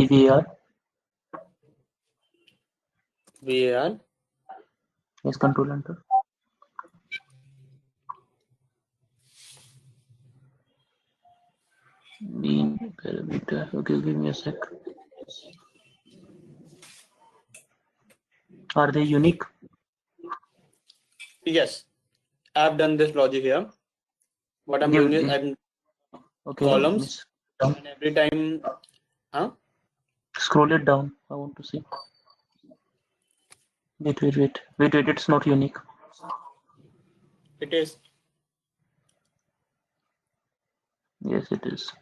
see VAR. VAR. Yes, control enter. Mean parameter. Okay, give me a sec. Are they unique? Yes, I've done this logic here. What I'm doing is I'm columns, down. and every time, Scroll it down. I want to see. Wait. It's not unique. It is. Yes, it is.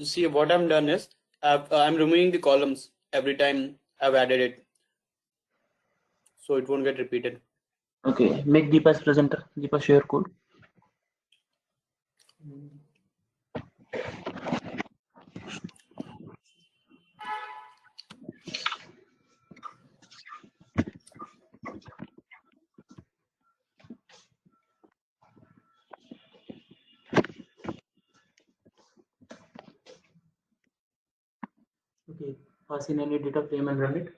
See, what I'm done is I'm removing the columns every time I've added it, so it won't get repeated. Okay, make Deepa as presenter. Deepa, share code. Okay, pass in any data frame and run it.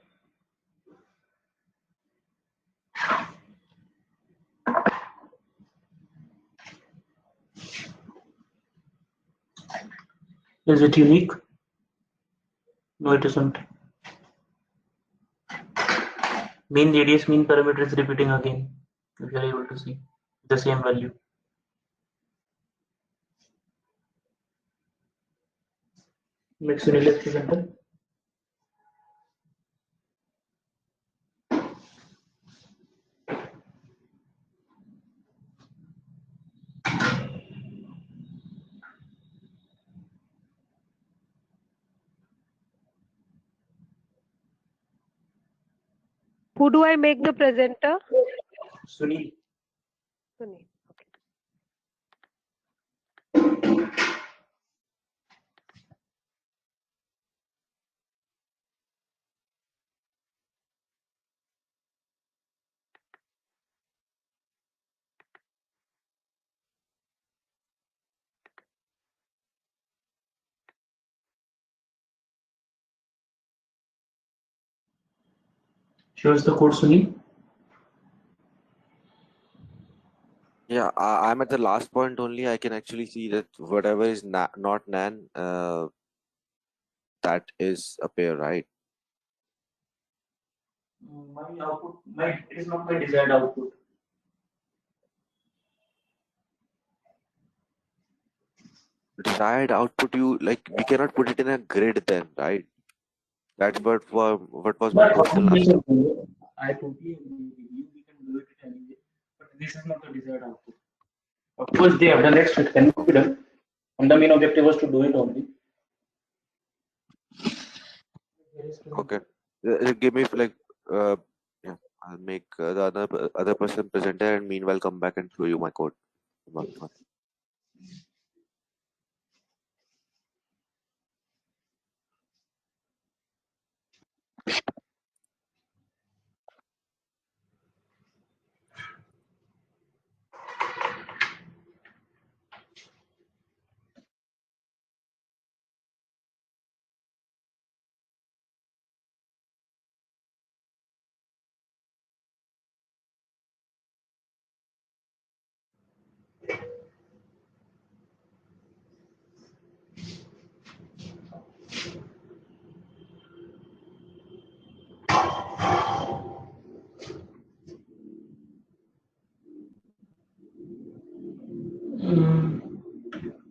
Is it unique? No, it isn't. Mean radius, mean parameter is repeating again. If you are able to see the same value. Make Sunil as presenter. Who do I make the presenter? Sunil. Sunil. Okay. Shows the code, Sunil. Yeah, I'm at the last point only. I can actually see that whatever is not nan, that is a pair, right? My output, it is not my desired output. Desired output, we cannot put it in a grid then, right? That's what was my question last time. I totally agree with you. We can do it anyway, but this is not the desired output. Of course, they have done extra. It cannot be done. And the main objective was to do it only. Okay, give me yeah, I'll make the other person presenter, and meanwhile come back and show you my code.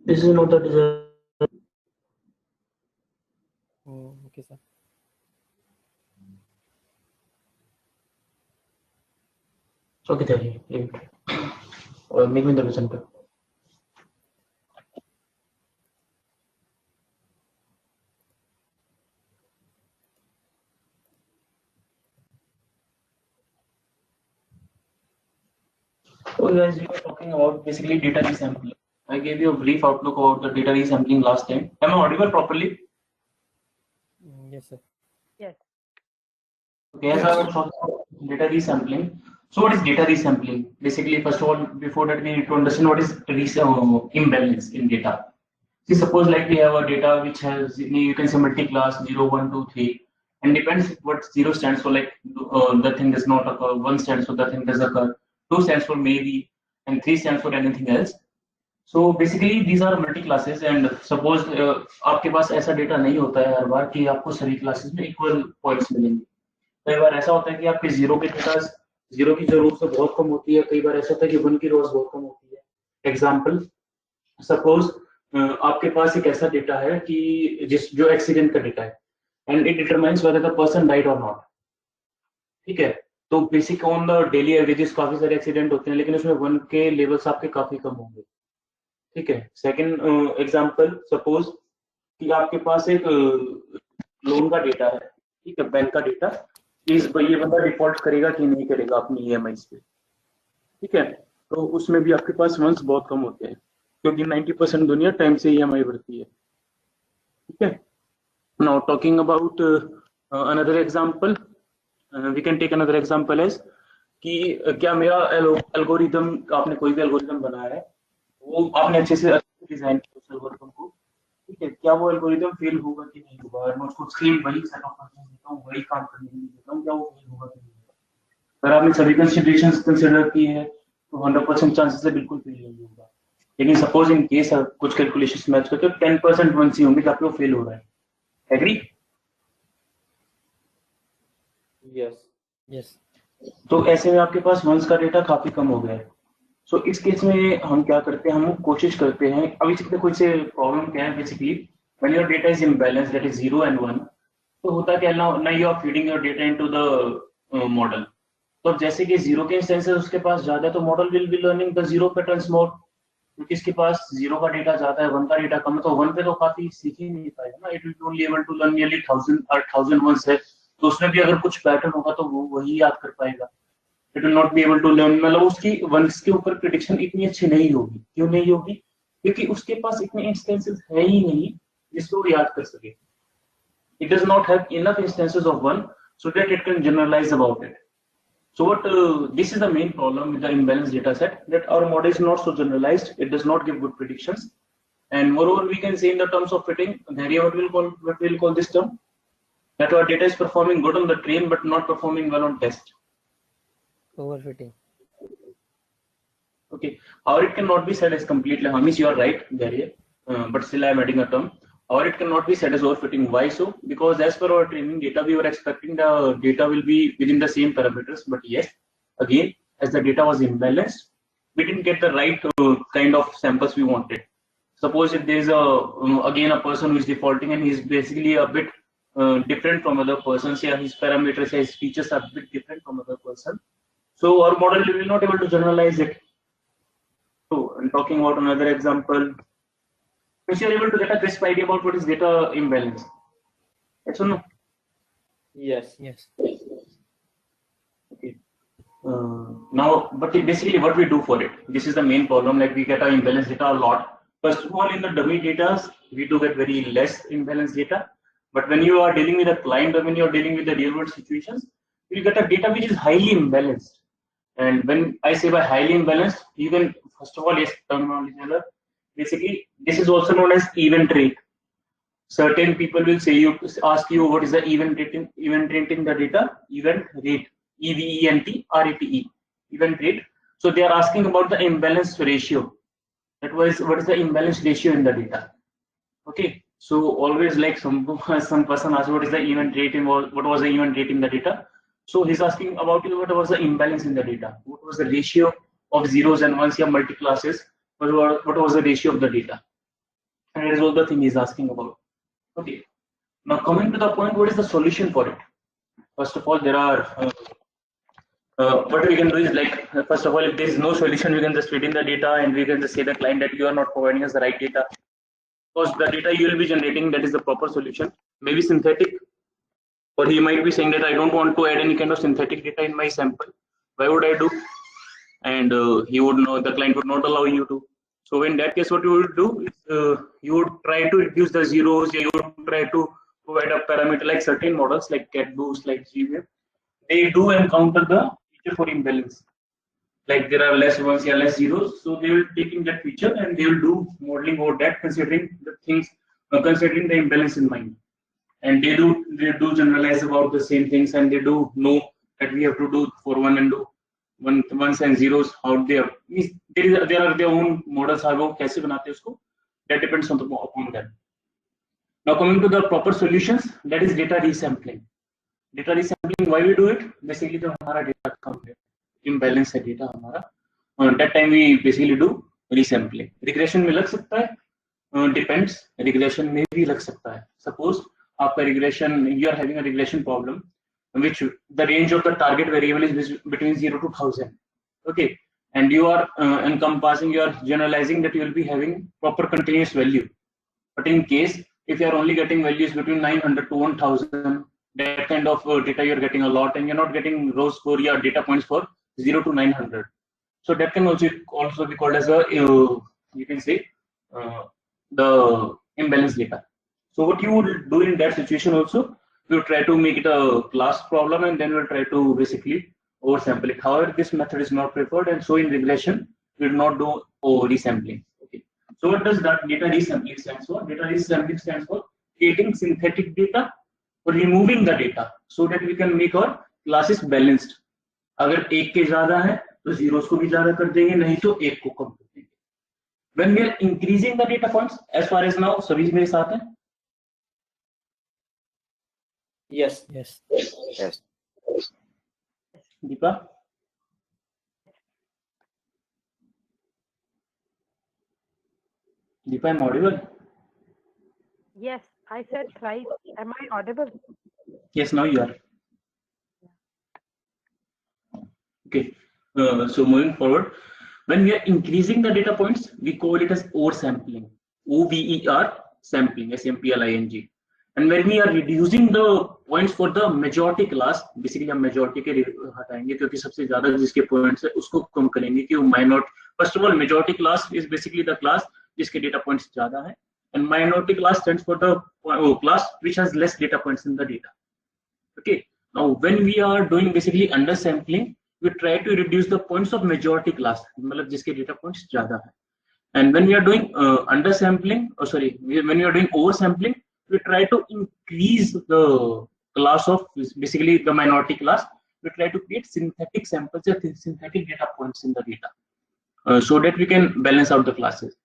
This is not the desired. Oh, okay, sir. Okay, leave it. Make me the presenter. So guys, we were talking about basically data resampling. I gave you a brief outlook about the data resampling last time. Am I audible properly? Yes, sir. Yes. Okay, as I was talking about data resampling. So what is data resampling? Basically, first of all, before that, we need to understand what is imbalance in data. See, suppose like we have a data which has, you can say multi-class 0, 1, 2, 3, and depends what 0 stands for, like the thing does not occur, 1 stands for the thing does occur, 2 stands for maybe, and 3 stands for anything else. So basically these are multi classes, and suppose आपके पास ऐसा data नहीं होता है हर बार कि आपको सभी classes में equal points मिलेंगे. कई बार ऐसा होता है कि आपके जीरो के डेटा, जीरो की जो रोज बहुत कम होती है, कई बार ऐसा होता है कि 1 की रोज बहुत कम होती है. एग्जाम्पल, सपोज आपके पास एक ऐसा डेटा है कि जो एक्सीडेंट का डेटा है, and it determines whether the person died और नॉट. ठीक है, तो basic on the daily averages काफी सारे एक्सीडेंट होते हैं, लेकिन उसमें 1 के लेवल्स आपके काफी कम होंगे. ठीक है. सेकंड एग्जांपल, सपोज कि आपके पास एक लोन का डेटा है, ठीक है, बैंक का डेटा, इस ये बंदा डिफॉल्ट करेगा कि नहीं करेगा अपनी ईएमआईस पे. ठीक है, तो उसमें भी आपके पास वंस बहुत कम होते हैं, क्योंकि 90% दुनिया टाइम से ईएमआई भरती है. ठीक है. Now talking about another example, we can take another example as कि क्या मेरा एल्गोरिदम, आपने कोई भी एल्गोरिदम बनाया है, वो आपने अच्छे से डिजाइन किया उस एल्गोरिदम को. ठीक है, क्या वो एल्गोरिदम फेल होगा कि नहीं होगा? मैं उसको सेम वही सेट ऑफ फंक्शंस देता हूँ, वही काम करने के लिए देता हूँ, क्या वो फेल होगा कि नहीं होगा? अगर आपने सभी कंसीडरेशंस कंसीडर की है तो 100% चांसेस है बिल्कुल फेल नहीं होगा. लेकिन सपोज इन केस कुछ कैलकुलेशंस मैच करते हो, 10% वंस ही होंगे कि वो फेल हो रहा है. एग्री? Yes. Yes. तो ऐसे में आपके पास वंस का डेटा काफी कम हो गया है. सो इस केस में हम क्या करते हैं, हम कोशिश करते हैं, अभी देखो इससे प्रॉब्लम क्या है. Basically when your data is imbalance, that is 0 and 1, तो होता क्या है ना, you are feeding your data into the model. तो जैसे कि 0 के इंस्टेंसेस उसके पास ज्यादा है, तो model will be learning the 0 patterns more. क्योंकि इसके पास 0 का डेटा ज्यादा है, 1 का डेटा कम है, तो 1 पे तो काफी सीख ही नहीं पाएगा ना. It will be only able to learn nearly 1000 ones है, तो उसमें भी अगर कुछ पैटर्न होगा तो वो वही याद कर पाएगा. It will not be able to learn, मतलब उसकी वंस के ऊपर प्रेडिक्शन इतनी अच्छी नहीं होगी. क्यों नहीं होगी? क्योंकि उसके पास इतने इंस्टेंसेस है ही नहीं जिसको वो याद कर सके. It does not have enough instances of 1 so that it can generalize about it. So what this is the main problem with the imbalanced data set, that our model is not so generalized, it does not give good predictions. And moreover, we can say in the terms of fitting, what we'll call this term, that our data is performing good on the train but not performing well on test. Overfitting. Okay, or it cannot be said as completely, Hamish, you are right, but still I am adding a term. Or it cannot be said as overfitting. Why so? Because as per our training data, we were expecting the data will be within the same parameters, but yes, again, as the data was imbalanced, we didn't get the right kind of samples we wanted. Suppose if there is again a person who is defaulting and he's basically a bit different from other persons, yeah, his parameters, his features are a bit different from other person. So our model will not able to generalize it. So I'm talking about another example. If you are able to get a crisp idea about what is data imbalance. Yes or no? Yes. Yes. Okay. Now, but basically what we do for it, this is the main problem, like we get our imbalanced data a lot. First of all, in the dummy data, we do get very less imbalanced data. But when you are dealing with a client or when you are dealing with the real world situations, you get a data which is highly imbalanced. And when I say by highly imbalanced, you can, first of all, yes, terminology. Basically, this is also known as event rate. Certain people will say ask you what is the event rate in the data. Event rate, EVENT RATE, event rate. So they are asking about the imbalance ratio. That was what is the imbalance ratio in the data. Okay, so always like some person asked what is the event rate in what was the event rate in the data. So he's asking about what was the imbalance in the data. What was the ratio of zeros and ones here multi-classes? What was the ratio of the data? And that is all the thing he's asking about. Okay. Now coming to the point, what is the solution for it? First of all, there are what we can do is like, first of all, if there is no solution, we can just feed in the data and we can just say the client that you are not providing us the right data. Because the data you will be generating, that is the proper solution. Maybe synthetic, or he might be saying that I don't want to add any kind of synthetic data in my sample. Why would I do? And he would know, the client would not allow you to. So in that case, what you would do is you would try to reduce the zeros. You would try to provide a parameter like certain models like CatBoost, like GWave. They do encounter the feature for imbalance. Like there are less ones or less zeros, so they will take in that feature and they will do modeling over that, considering the things considering the imbalance in mind, and they do generalize about the same things, and they do know that we have to do for one and do ones and zeros how they are. There are their own models how वो कैसे बनाते हैं उसको, that depends on upon them. Now coming to the proper solutions, that is data resampling. Data resampling, why we do it? Basically जब हमारा data कम है, imbalance है data हमारा, that time we basically do resampling. Regression में लग सकता है, depends. Regression में भी लग सकता है. Suppose आपका regression, you are having a regression problem, which the range of the target variable is between 0 to 1000. Okay, and you are encompassing, you are generalizing that you will be having proper continuous value. But in case if you are only getting values between 900 to 1000, that kind of data you are getting a lot, and you're not getting rows for your data points for 0 to 900. So that can also be called as a you can say the imbalance data. So what you would do in that situation also, you try to make it a class problem, and then we'll try to basically oversample it. However, this method is not preferred, and so in regression we will not do resampling. Okay. So what does that data resampling stands for? Data resampling stands for creating synthetic data or removing the data so that we can make our classes balanced. अगर एक के ज्यादा है तो zeros को भी ज्यादा कर देंगे, नहीं तो एक को कम कर देंगे. When we are increasing the data points, as far as now सभी मेरे साथ हैं? Yes. Yes. Yes. Deepa? Deepa, I'm audible? Yes, I said thrice. Am I audible? Yes, now you are. Okay. So moving forward, when we are increasing the data points, we call it as oversampling. OVER sampling, SMPLING. And when we are reducing the points for the majority class, basically हम majority के हटाएंगे क्योंकि सबसे ज़्यादा जिसके points है उसको कम करेंगे कि वो minority. First of all, majority class is basically the class जिसके data points ज़्यादा है, and minority class stands for the class which has less data points in the data. Okay. Now when we are doing basically undersampling, we try to reduce the points of majority class, मतलब जिसके data points ज़्यादा है. And when we are doing undersampling, when we are doing oversampling, we try to increase the class of basically the minority class. We try to create synthetic samples or synthetic data points in the data, so that we can balance out the classes.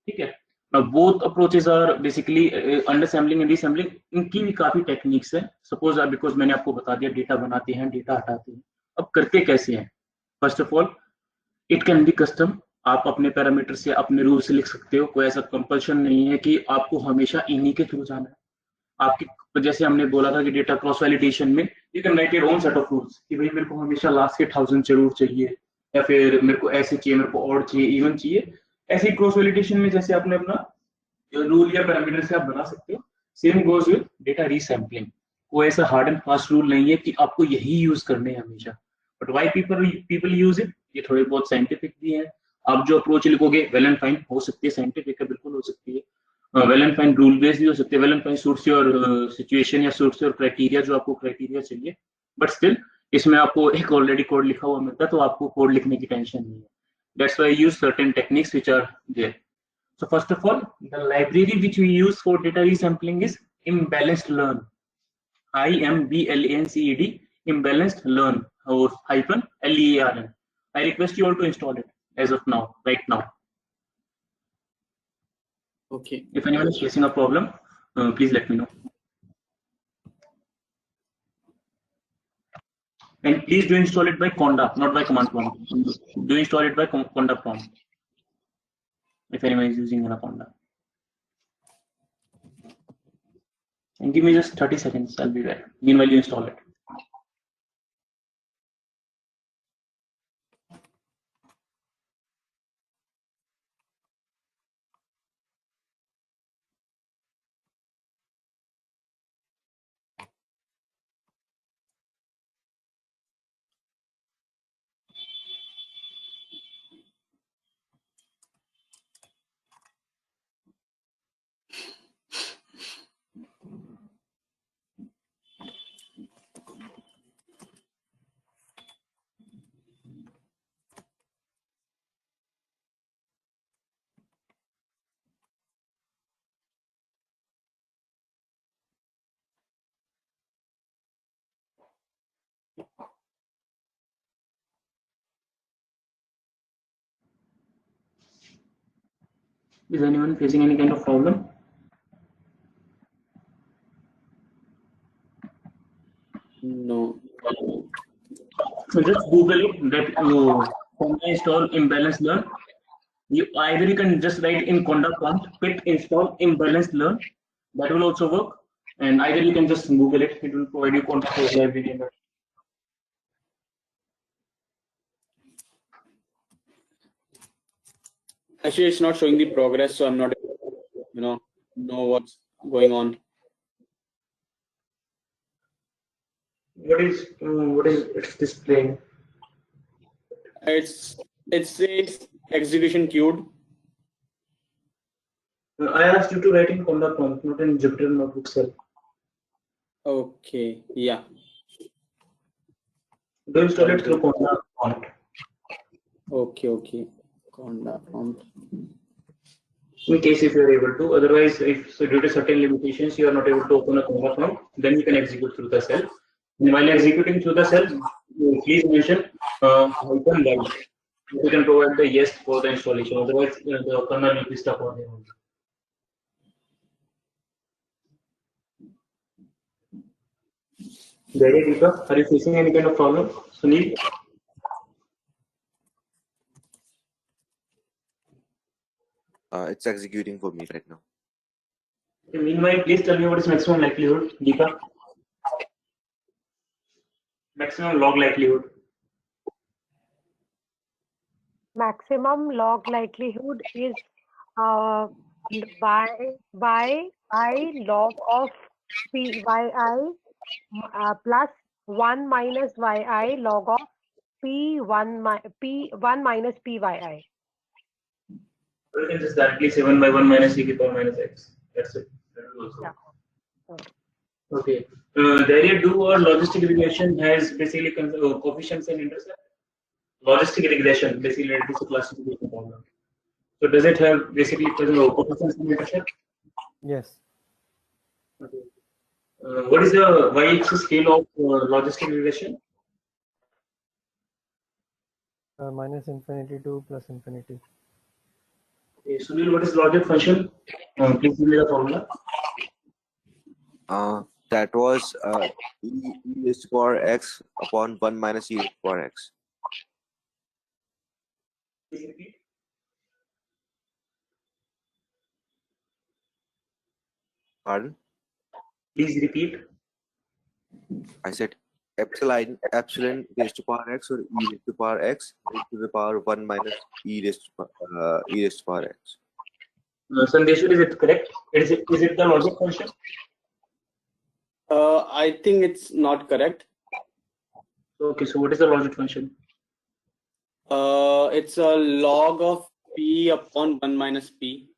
Okay. Now both approaches are basically undersampling and resampling. इनकी भी काफी techniques है. Suppose because मैंने आपको बता दिया data बनाते हैं, data हटाते हैं. अब करते कैसे हैं? First of all, it can be custom. आप अपने पैरामीटर से अपने रूल से लिख सकते हो. कोई ऐसा कंपल्शन नहीं है कि आपको हमेशा इन्हीं के थ्रू जाना है. आपकी जैसे हमने बोला था कि डेटा क्रॉस वैलिडेशन में you can write your own set of rules कि भाई मेरे को हमेशा लास्ट के 1000 जरूर चाहिए, या फिर मेरे को ऐसे चाहिए, मेरे को ऑड चाहिए, इवन चाहिए. ऐसे ही क्रॉस वैलिडेशन में जैसे आपने अपना रूल या पैरामीटर से आप बना सकते हो. Same goes with data resampling. कोई ऐसा हार्ड एंड फास्ट रूल नहीं है कि आपको यही यूज करने हैं हमेशा. But why people use it, ये थोड़े बहुत साइंटिफिक भी है. आप जो अप्रोच लिखोगे वेल एंड फाइन हो सकती है, साइंटिफिक है बिल्कुल हो सकती है, well and fine rule based भी हो सकते हैं, well and fine suits your situation या सूट्स योर क्राइटेरिया, जो आपको क्राइटेरिया चाहिए. बट स्टिल इसमें आपको एक ऑलरेडी कोड लिखा हुआ मिलता है, तो आपको कोड लिखने की टेंशन नहीं है. That's why use certain techniques which are there. So first of all, the library which we use for data resampling is imbalanced learn. IMBLANCED, imbalanced learn, or hyphen LEARN. I request you all to install it as of now, right now. Okay. If anyone is facing a problem, please let me know. And please do install it by Conda, not by command prompt. Do install it by Conda prompt. If anyone is using Anaconda. And give me just 30 seconds, I'll be there. Meanwhile, you install it. Is anyone facing any kind of problem? No. So just Google it that Conda install imbalance learn. You can just write in Conda prompt pit install imbalance learn. That will also work. And either you can just Google it. It will provide you Conda library. Actually, it's not showing the progress, so I'm not, know what's going on. What is it's displaying? It says execution queued. I asked you to write in Conda prompt, not in Jupyter Notebook cell. Okay, yeah. Do install it through Conda prompt. Okay. Conda prompt. In case if you are able to, otherwise, if due to certain limitations you are not able to open a Conda prompt, then you can execute through the cell. And while executing through the cell, please mention hyphen live. You can provide the yes for the installation. Otherwise, the kernel will be stuck on there. Deepa, are you facing any kind of problem? Sunil? It's executing for me right now. Okay, meanwhile, please tell me what is maximum likelihood, Deepa? Maximum log likelihood. Maximum log likelihood is by I log of Pyi plus 1 minus Yi log of P1 minus Pyi. You can just directly say 1 by 1 minus e to the power minus x. That's it. That will also work. Okay. The area do or logistic regression has basically coefficients and intercept. Logistic regression basically it is a classification problem. So does it have basically coefficients and intercept? Yes. Okay. What is the y-axis scale of logistic regression? Minus infinity to plus infinity. Okay, Sunil, what is logic function? Please give me the formula. That was e raised to power x upon 1 minus e raised to power x. Please repeat. Pardon? Please repeat. I said epsilon raised to power x or e raised to power x raised to the power 1 minus e raised to power x. Sandeshwar, is it correct? Is it the logic function? I think it's not correct. Okay, so what is the logic function? It's a log of P upon 1 minus P.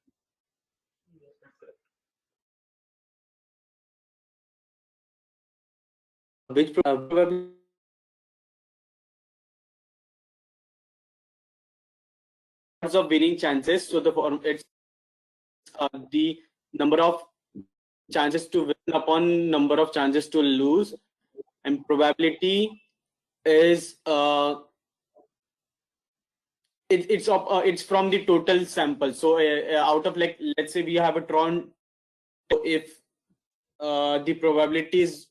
Which probably of winning chances. So the form it's the number of chances to win upon number of chances to lose, and probability is it's from the total sample. So out of, like, let's say we have a Tron, so if the probability is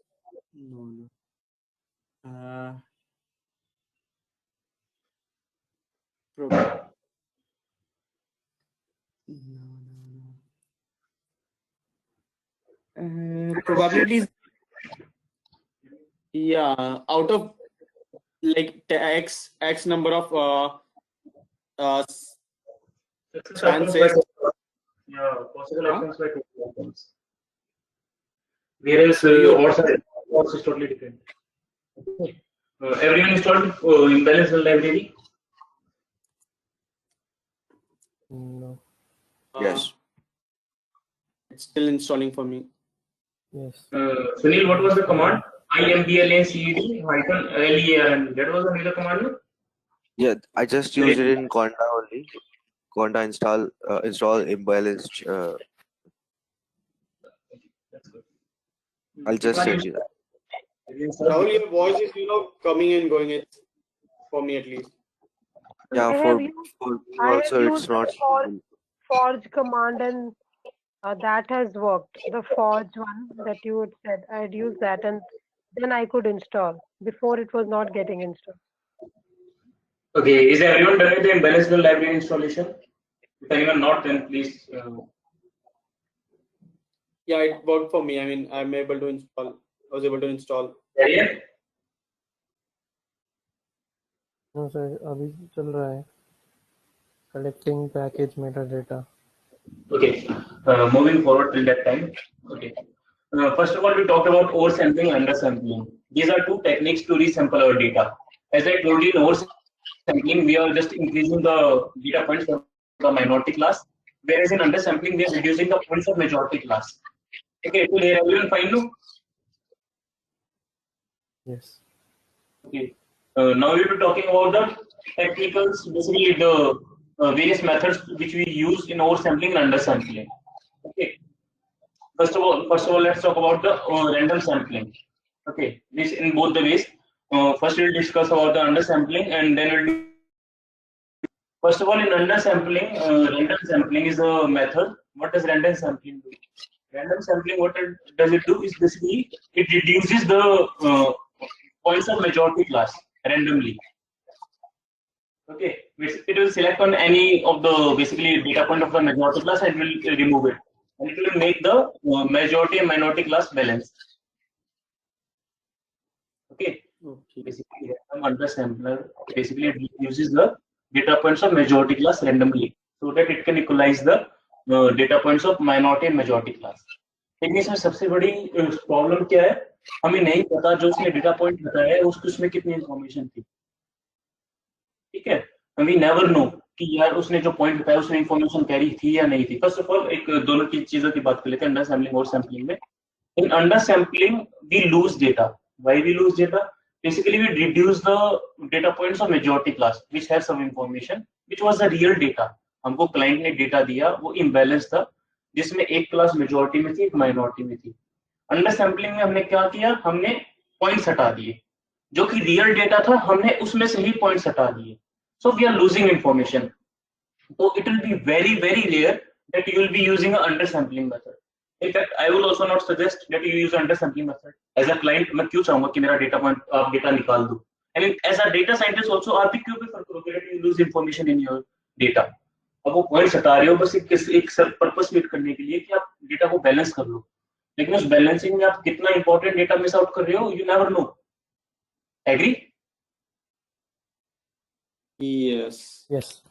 probabilities, yeah, out of like x number of chances. Yeah, possible outcomes by total outcomes. Whereas odds is totally different. Everyone installed imbalance library? No. Yes. It's still installing for me. Yes. Sunil, what was the command? IMBLACED hyphen LERN. That was another command? No? Yeah, I just used it in Conda only. Conda install imbalanced. That's good. I'll just send you that. Rahul, your voice is coming and going. It for me at least. Yeah, I for have me used also it's not. forge command and that has worked. The forge one that you had said, I had used that and then I could install. Before it was not getting installed. Okay, is everyone done with the imbalanced library installation? If anyone not, then please. Yeah, it worked for me. I mean, I'm able to install. I was able to install. Yeah. No sir, अभी चल रहा है. Collecting package metadata. Okay, moving forward till that time. Okay. First of all, we talked about oversampling and undersampling. These are two techniques to resample our data. As I told you, in oversampling, we are just increasing the data points for the minority class, whereas in undersampling, we are reducing the points of majority class. Okay, to here everyone fine now? Yes. Okay. Now we will be talking about the technicals, basically the various methods which we use in oversampling and undersampling. Okay. First of all, let's talk about the random sampling. Okay, this in both the ways. First, we'll discuss about the undersampling, and then we'll. First of all, in undersampling, random sampling is a method. What does random sampling do? Random sampling, what does it do is basically it reduces the points of majority class randomly. Okay, it will select on any of the basically data point of the majority class and will remove it, and it will make the majority and minority class balanced. Okay, basically undersampler basically it uses the data points of majority class randomly so that it can equalize the data points of minority and majority class. लेकिन इसमें सबसे बड़ी problem क्या है, हमें नहीं पता जो उसने डेटा पॉइंट बताया है उसमें कितनी इंफॉर्मेशन थी. ठीक है, वी नेवर नो कि यार उसने जो पॉइंट बताया उसमें इंफॉर्मेशन कैरी थी या नहीं थी. फर्स्ट ऑफ ऑल एक दोनों की चीजों की बात कर लेते हैं, अंडर सैम्पलिंग और सैम्पलिंग में. In under sampling we lose data. Why we lose data? Basically, we reduce the data points of majority class, which has some information, which was the real data. हमको client ने data दिया, वो imbalance था, जिसमें एक class majority में थी, एक माइनॉरिटी में थी. अंडर सैम्पलिंग में हमने क्या किया, हमने पॉइंट्स हटा दिए, जो कि रियल डेटा था, हमने उसमें से ही पॉइंट्स हटा दिए. So we are losing information. So it will be very, very rare that you will be using an undersampling method. In fact, I will also not suggest that you use undersampling method. As a client, मैं क्यों चाहूंगा कि मेरा data point आप data निकाल दो. I mean, as a data scientist also, आप भी क्यों प्रेफर करोगे that you lose information in your data? अब वो पॉइंट्स हटा रहे हो बस एक पर्पस मीट करने के लिए कि आप डेटा को बैलेंस कर लो, लेकिन उस बैलेंसिंग में आप कितना इंपॉर्टेंट डेटा मिस आउट कर रहे हो, you never know. Agree? Yes. Yes.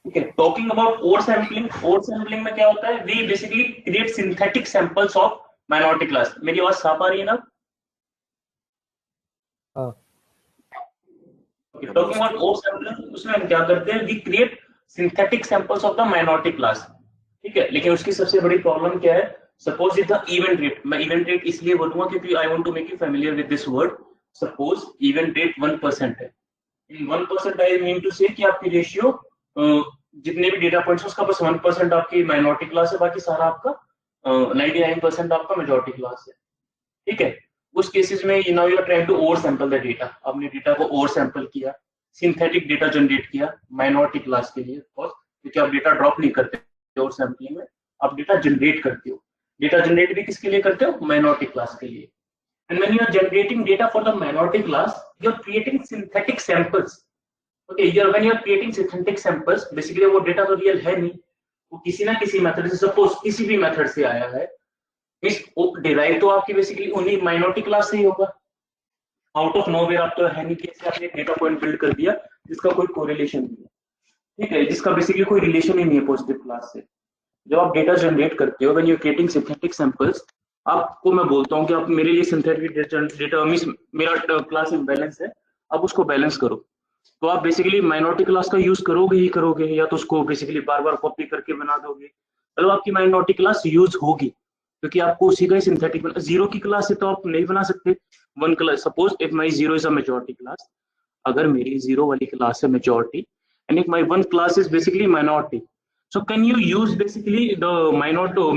Okay, talking about oversampling में क्या होता है, we basically create synthetic samples of minority class. मेरी आवाज साफ आ रही है ना? हाँ. Okay, talking about oversampling, उसमें हम क्या करते हैं, we create synthetic samples of the minority class. ठीक है, लेकिन उसकी सबसे बड़ी प्रॉब्लम क्या है, suppose the event rate, मैं event rate इसलिए बोलूंगा क्योंकि I want to make you familiar with this word. Suppose event rate 1% है. In 1% I mean to say कि आपकी रेशियो जितने भी डेटा पॉइंट्स उसका बस 1% आपकी माइनॉरिटी क्लास है, बाकी सारा आपका 99% आपका मेजॉरिटी क्लास है. ठीक है, उस केसेस में now you are trying to oversample the data. आपने डेटा को ओवर सैंपल किया, सिंथेटिक डेटा जनरेट किया माइनॉरिटी क्लास के लिए, क्योंकि आप डेटा ड्रॉप नहीं करते ओवर सैंपलिंग में, आप डेटा जनरेट करते हो. डेटा जनरेट भी किसके लिए करते हो, माइनॉरिटी क्लास के लिए. And when you are generating data for the minority class, you are creating synthetic samples. Okay, when you are creating synthetic samples, basically वो डेटा तो रियल है नहीं, वो किसी ना किसी मेथड से, सपोज किसी भी मेथड से आया है, मींस वो डिराइव तो आपकी बेसिकली उन्हीं माइनॉरिटी क्लास से ही होगा. आउट ऑफ नोवेयर आप तो है नहीं कि आपने डेटा पॉइंट बिल्ड कर दिया जिसका कोई कोरिलेशन नहीं है. ठीक है, जिसका बेसिकली कोई रिलेशन ही नहीं है पॉजिटिव क्लास से. जब आप डेटा जनरेट करते हो, when you are creating synthetic samples, आपको मैं बोलता हूँ कि आप मेरे लिए सिंथेटिक डेटा मींस मेरा क्लास इम्बैलेंस है, आप उसको बैलेंस करो. तो आप बेसिकली माइनॉरिटी क्लास का यूज करोगे ही करोगे, या तो उसको बेसिकली बार बार कॉपी करके बना दोगे, मतलब आपकी माइनॉरिटी क्लास यूज होगी क्योंकि आपको उसी का ही सिंथेटिक. जीरो की क्लास से तो आप नहीं बना सकते one class. Suppose if my zero is a majority class, अगर मेरी जीरो वाली क्लास है majority and if my one class is basically minority, so can you use basically the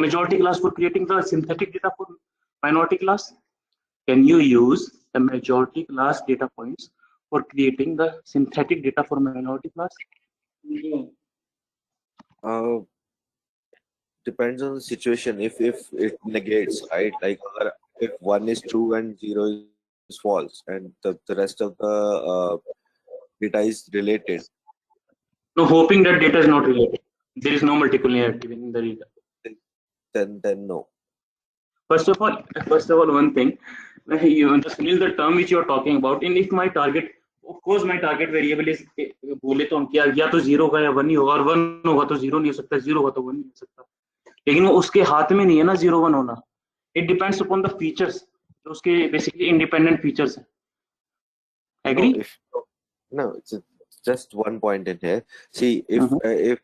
majority class for creating the synthetic data for minority class? Can you use the majority class data points for creating the synthetic data for minority class? depends on the situation. If it negates, right? Like if 1 is true and 0 is false, and the rest of the data is related, No, hoping that data is not related. There is no multicollinearity in the data. then no. First of all, one thing, you just use the term which you are talking about. And if my target, of course, my target variable is बोले तो हम क्या या तो 0 होगा या 1 ही होगा, और 1 होगा तो 0 नहीं हो सकता, 0 होगा तो 1 नहीं हो सकता. लेकिन वो उसके हाथ में नहीं है ना 0 1 होना. It depends upon the features. जो उसके basically independent features हैं. Agree? No, it's just one point in here. See, if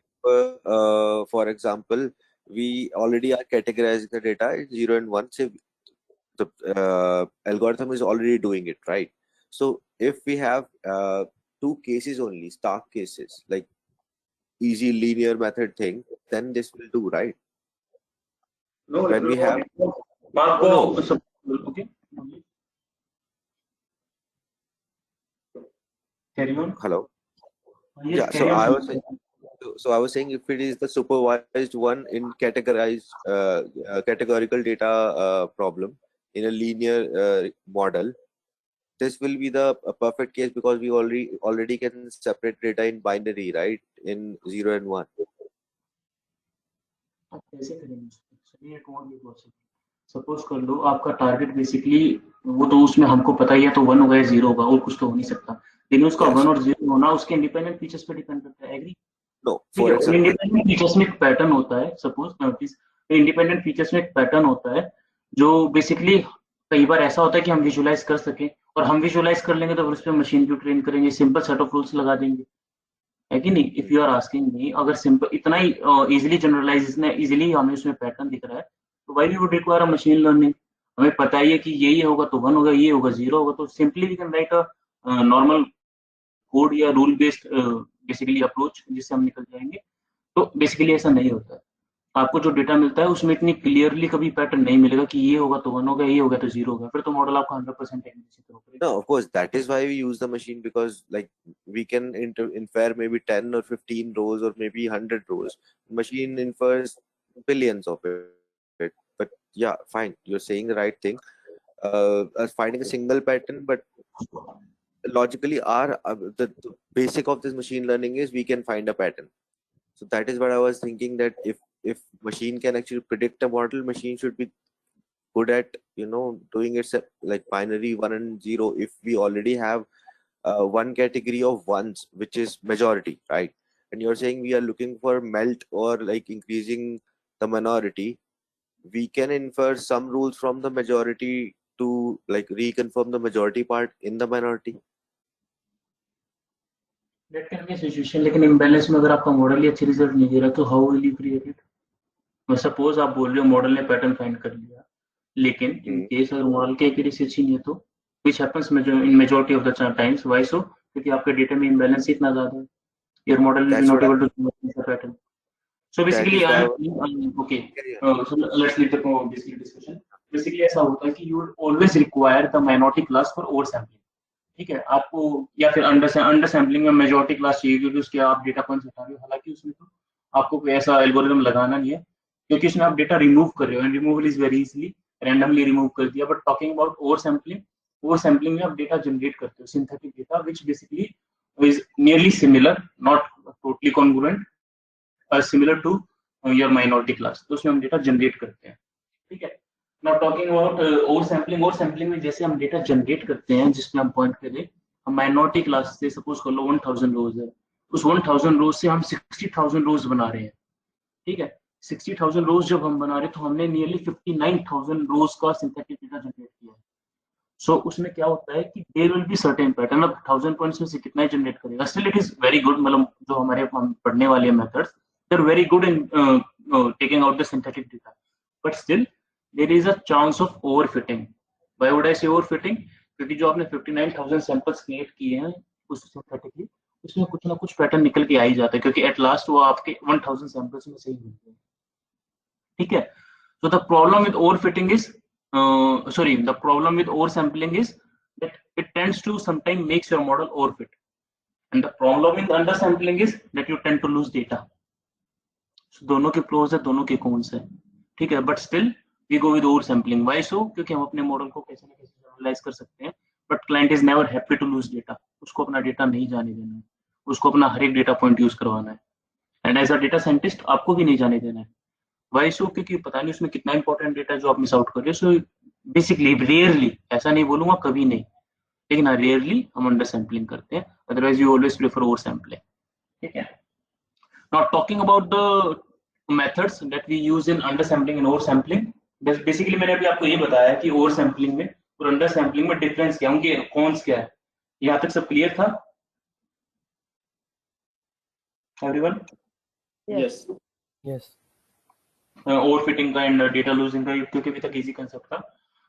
for example, we already are categorizing the data in 0 and 1. Say the algorithm is already doing it, right? So if we have two cases only, stark cases, like easy linear method thing, then this will do, right? No, when we have okay. Carry on. Hello. Yes, Yeah. So I was saying if it is the supervised one in categorized categorical data problem in a linear model, this will be the perfect case because we already can separate data in binary, right? In 0 and 1. आप कैसे करेंगे उसको? It won't be possible. Suppose कर लो आपका target basically वो तो उसमें हमको पता ही है, तो 1 होगा या 0 होगा, और कुछ तो हो नहीं सकता. लेकिन उसका 1 और 0 होना उसके इंडिपेंडेंट फीचर्स पे डिपेंड करता है. Agree? No, for example, independent features में एक पैटर्न होता है. सपोज नोटिस, इंडिपेंडेंट फीचर्स में एक पैटर्न होता है जो बेसिकली कई बार ऐसा होता है कि हम विजुअलाइज कर सकें, और हम विजुअलाइज कर लेंगे तो फिर उस पर मशीन क्यों ट्रेन करेंगे, सिंपल सेट ऑफ रूल्स लगा देंगे. है कि नहीं? If you are asking me, अगर सिंपल इतना ही इजीली जनरलाइज, इतना इजीली हमें उसमें पैटर्न दिख रहा है, तो why we would require a machine learning? हमें पता ही है कि यही होगा तो 1 होगा, ये होगा 0 होगा, तो simply we can write a normal code या रूल बेस्ड बेसिकली अप्रोच जिससे हम निकल जाएंगे. तो बेसिकली ऐसा नहीं होता है. आपको जो डेटा मिलता है उसमें इतनी क्लियरली कभी पैटर्न नहीं मिलेगा कि ये होगा तो 1 होगा, ये होगा तो 0 होगा, फिर तो मॉडल आपका 100% एक्यूरेसी करेगा. no, of course, that is why we use the machine, because like we can infer maybe 10 or 15 rows or maybe 100 rows. Machine infers billions of it. But yeah, fine, you're saying the right thing. Finding a single pattern, but logically the basic of this machine learning is we can find a pattern. So that is what I was thinking, that if machine can actually predict a model, machine should be good at doing it like binary 1 and 0. If we already have one category of ones, which is majority, right? And you're saying we are looking for melt or like increasing the minority, we can infer some rules from the majority to like reconfirm the majority part in the minority. That can be a situation, लेकिन imbalance में अगर आपका model ही अच्छे result नहीं दे रहा तो how will you create it? Suppose आप बोल रहे हो मॉडल ने पैटर्न फाइंड कर लिया, लेकिन इन केस अगर मॉडल की एक्यूरेसी अच्छी नहीं है तो which happens in majority of the times. Why so? क्योंकि आपके डेटा में इम्बैलेंस इतना ज्यादा है. Your model will be not able to the pattern. So basically, okay. So let's leave the basically discussion. Basically ऐसा होता है कि you would always require the minority class for oversampling. ठीक है, आपको या फिर अंडर सैम्पलिंग में मेजॉरिटी क्लास चाहिए, क्योंकि उसके आप डेटा पॉइंट्स हटा रहे हो. हालांकि उसमें तो आपको कोई ऐसा एल्गोरिथम लगाना नहीं है, क्योंकि उसमें आप डेटा रिमूव कर रहे हो, and removal is very easily, randomly remove कर दिया. But talking about oversampling में आप डेटा जनरेट करते हो, synthetic data, which basically is nearly similar, not totally congruent, similar to your minority class. तो उसमें हम डेटा जनरेट करते हैं. ठीक है. Now talking about ओवरसैम्पलिंग में जैसे हम डेटा जनरेट करते हैं, जिसमें हम पॉइंट करें, हम माइनॉरिटी क्लास से सपोज कर लो 1000 रोज है, उस 1000 रोज से हम 60000 रोज बना रहे हैं. ठीक है. 60000 रोज जब हम बना रहे हैं तो हमने नियरली 59000 रोज का सिंथेटिक डेटा जनरेट किया है. सो उसमें क्या होता है कि there will be certain pattern. अब 1000 पॉइंट्स में से कितना ही जनरेट करेगा, still it is very good. मतलब जो हमारे पढ़ने वाले methods, they are very good in taking out the synthetic data, but still there is a chance of overfitting. Why would I say overfitting? क्योंकि जो आपने 59000 सैंपल्स क्रिएट किए हैं उस सिंथेटिकली, उसमें कुछ ना कुछ पैटर्न निकल के आ ही जाता है, क्योंकि एट लास्ट वो आपके 1000 सैंपल्स में से ही मिलते हैं. ठीक है. So the problem with overfitting is the problem with oversampling is that it tends to sometimes makes your model overfit, and the problem with undersampling is that you tend to lose data. दोनों के pros है, दोनों के cons है, ठीक है, but still we go with oversampling. Why so? क्योंकि हम अपने मॉडल को कैसे ना कैसे जनरलाइज कर सकते हैं, but client is never happy to lose data. उसको अपना डेटा नहीं जाने देना है, उसको अपना हर एक डेटा पॉइंट यूज करवाना है, and as a data scientist आपको भी नहीं जाने देना है। Why so? क्योंकि पता नहीं उसमें कितना इंपॉर्टेंट डेटा जो आप मिस आउट कर रहे हो। सो बेसिकली रेयरली, ऐसा नहीं बोलूंगा कभी नहीं, लेकिन हाँ रेयरली हम अंडर सैम्पलिंग करते हैं, otherwise you always prefer over sampling, ठीक है। Now talking about the methods that we use in undersampling and oversampling, basically मैंने अभी आपको ये बताया कि oversampling में और undersampling में डिफरेंस क्या है, उनके कॉन्स क्या है। यहाँ तक सब क्लियर था एवरीवन? Yes. Yes. Overfitting का and data losing का, क्योंकि अभी तक easy concept था।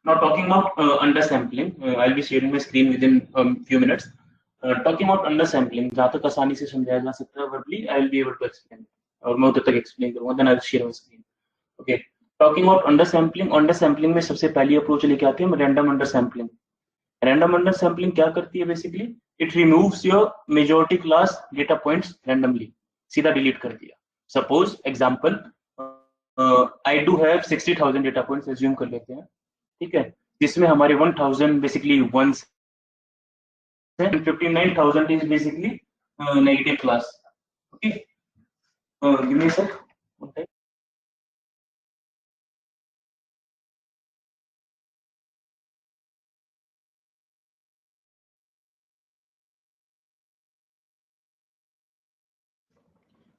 Now talking about undersampling, I'll be sharing my screen within few minutes. Talking about undersampling, जहाँ तक आसानी से समझाया जा सकता है verbally, I'll be able to explain, और मैं उधर तक explain करूँगा, then I'll share my screen. Okay. Talking about undersampling, undersampling में सबसे पहली अप्रोच लेके आते हैं random undersampling. Random undersampling क्या करती है basically? It removes your majority class data points randomly. सीधा डिलीट कर दिया। Suppose example, I do have 60,000 data points, assume कर लेते हैं, ठीक है, जिसमें हमारे 1,000 basically ones and 59,000 is basically negative class. Okay. Give me a sec. Okay.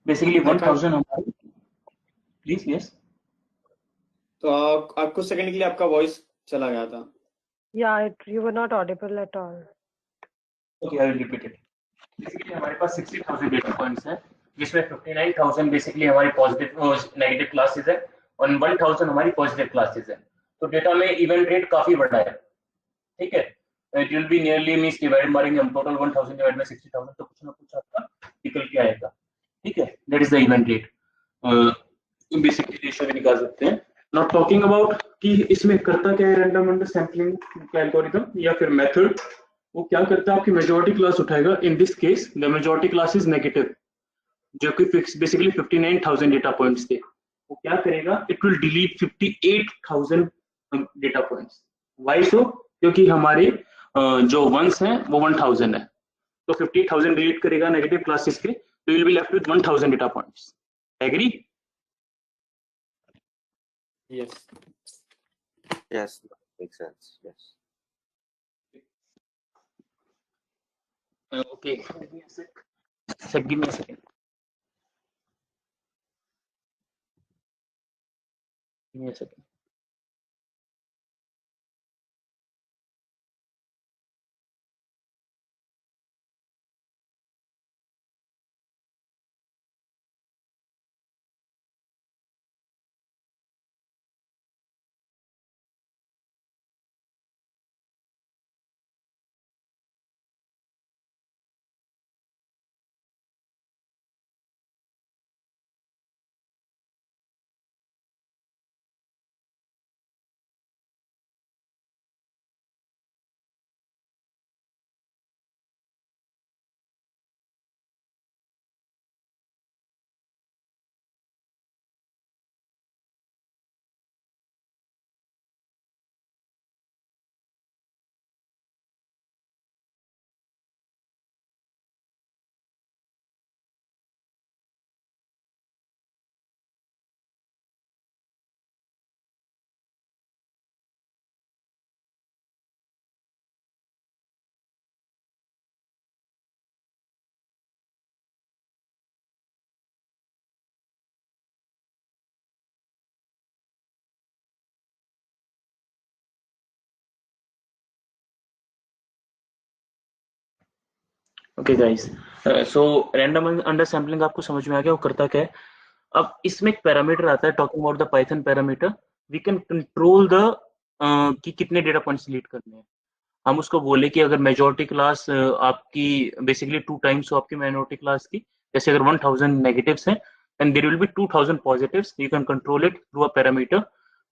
Basically 1,000 हमारे, प्लीज यस। तो आप कुछ सेकंड के लिए आपका वॉइस चला गया था। Yeah, you were not audible at all. Okay, I will repeat it. Basically हमारे पास 60,000 डेटा पॉइंट्स हैं, जिसमें 59,000 बेसिकली हमारी पॉजिटिव नेगेटिव क्लासेस है और 1,000 हमारी पॉजिटिव क्लासेस है। तो डेटा में इवेंट रेट काफी बड़ा है, ठीक है। It will be nearly means divide मारेंगे हम टोटल 1,000 डिवाइड बाय 60,000 तो कुछ ना कुछ आपका निकल के आएगा, ठीक है। That is the event rate, basically ratio भी निकाल सकते हैं। नॉट टॉकिंग अबाउट कि इसमें करता क्या है रैंडम अंडर सैम्पलिंग का एल्गोरिथम या फिर मेथड, वो क्या करता है आपकी मेजॉरिटी क्लास उठाएगा। In this case the majority class is negative, जो कि फिक्स बेसिकली 59,000 डेटा पॉइंट्स थे। वो क्या करेगा, it will delete 58,000 data points. Why so? क्योंकि हमारे जो वंस हैं वो 1,000 है, तो 58,000 डिलीट करेगा नेगेटिव क्लासेस के, तो will be left with 1,000 data points. Agree? Yes. Yes, makes sense. Yes. Okay. Give me a sec. Give me a second. Give me a second. Okay guys, so random under sampling आपको समझ में आ गया वो करता क्या है। अब इसमें एक पैरामीटर आता है, talking about the Python parameter, we can control the कि कितने डेटा पॉइंट्स डिलीट करने हैं। हम उसको बोले कि अगर मेजॉरिटी क्लास आपकी बेसिकली 2 टाइम्स हो आपकी माइनॉरिटी क्लास की, जैसे अगर 1,000 नेगेटिव्स हैं and there will be 2,000 positives, you can control it through a parameter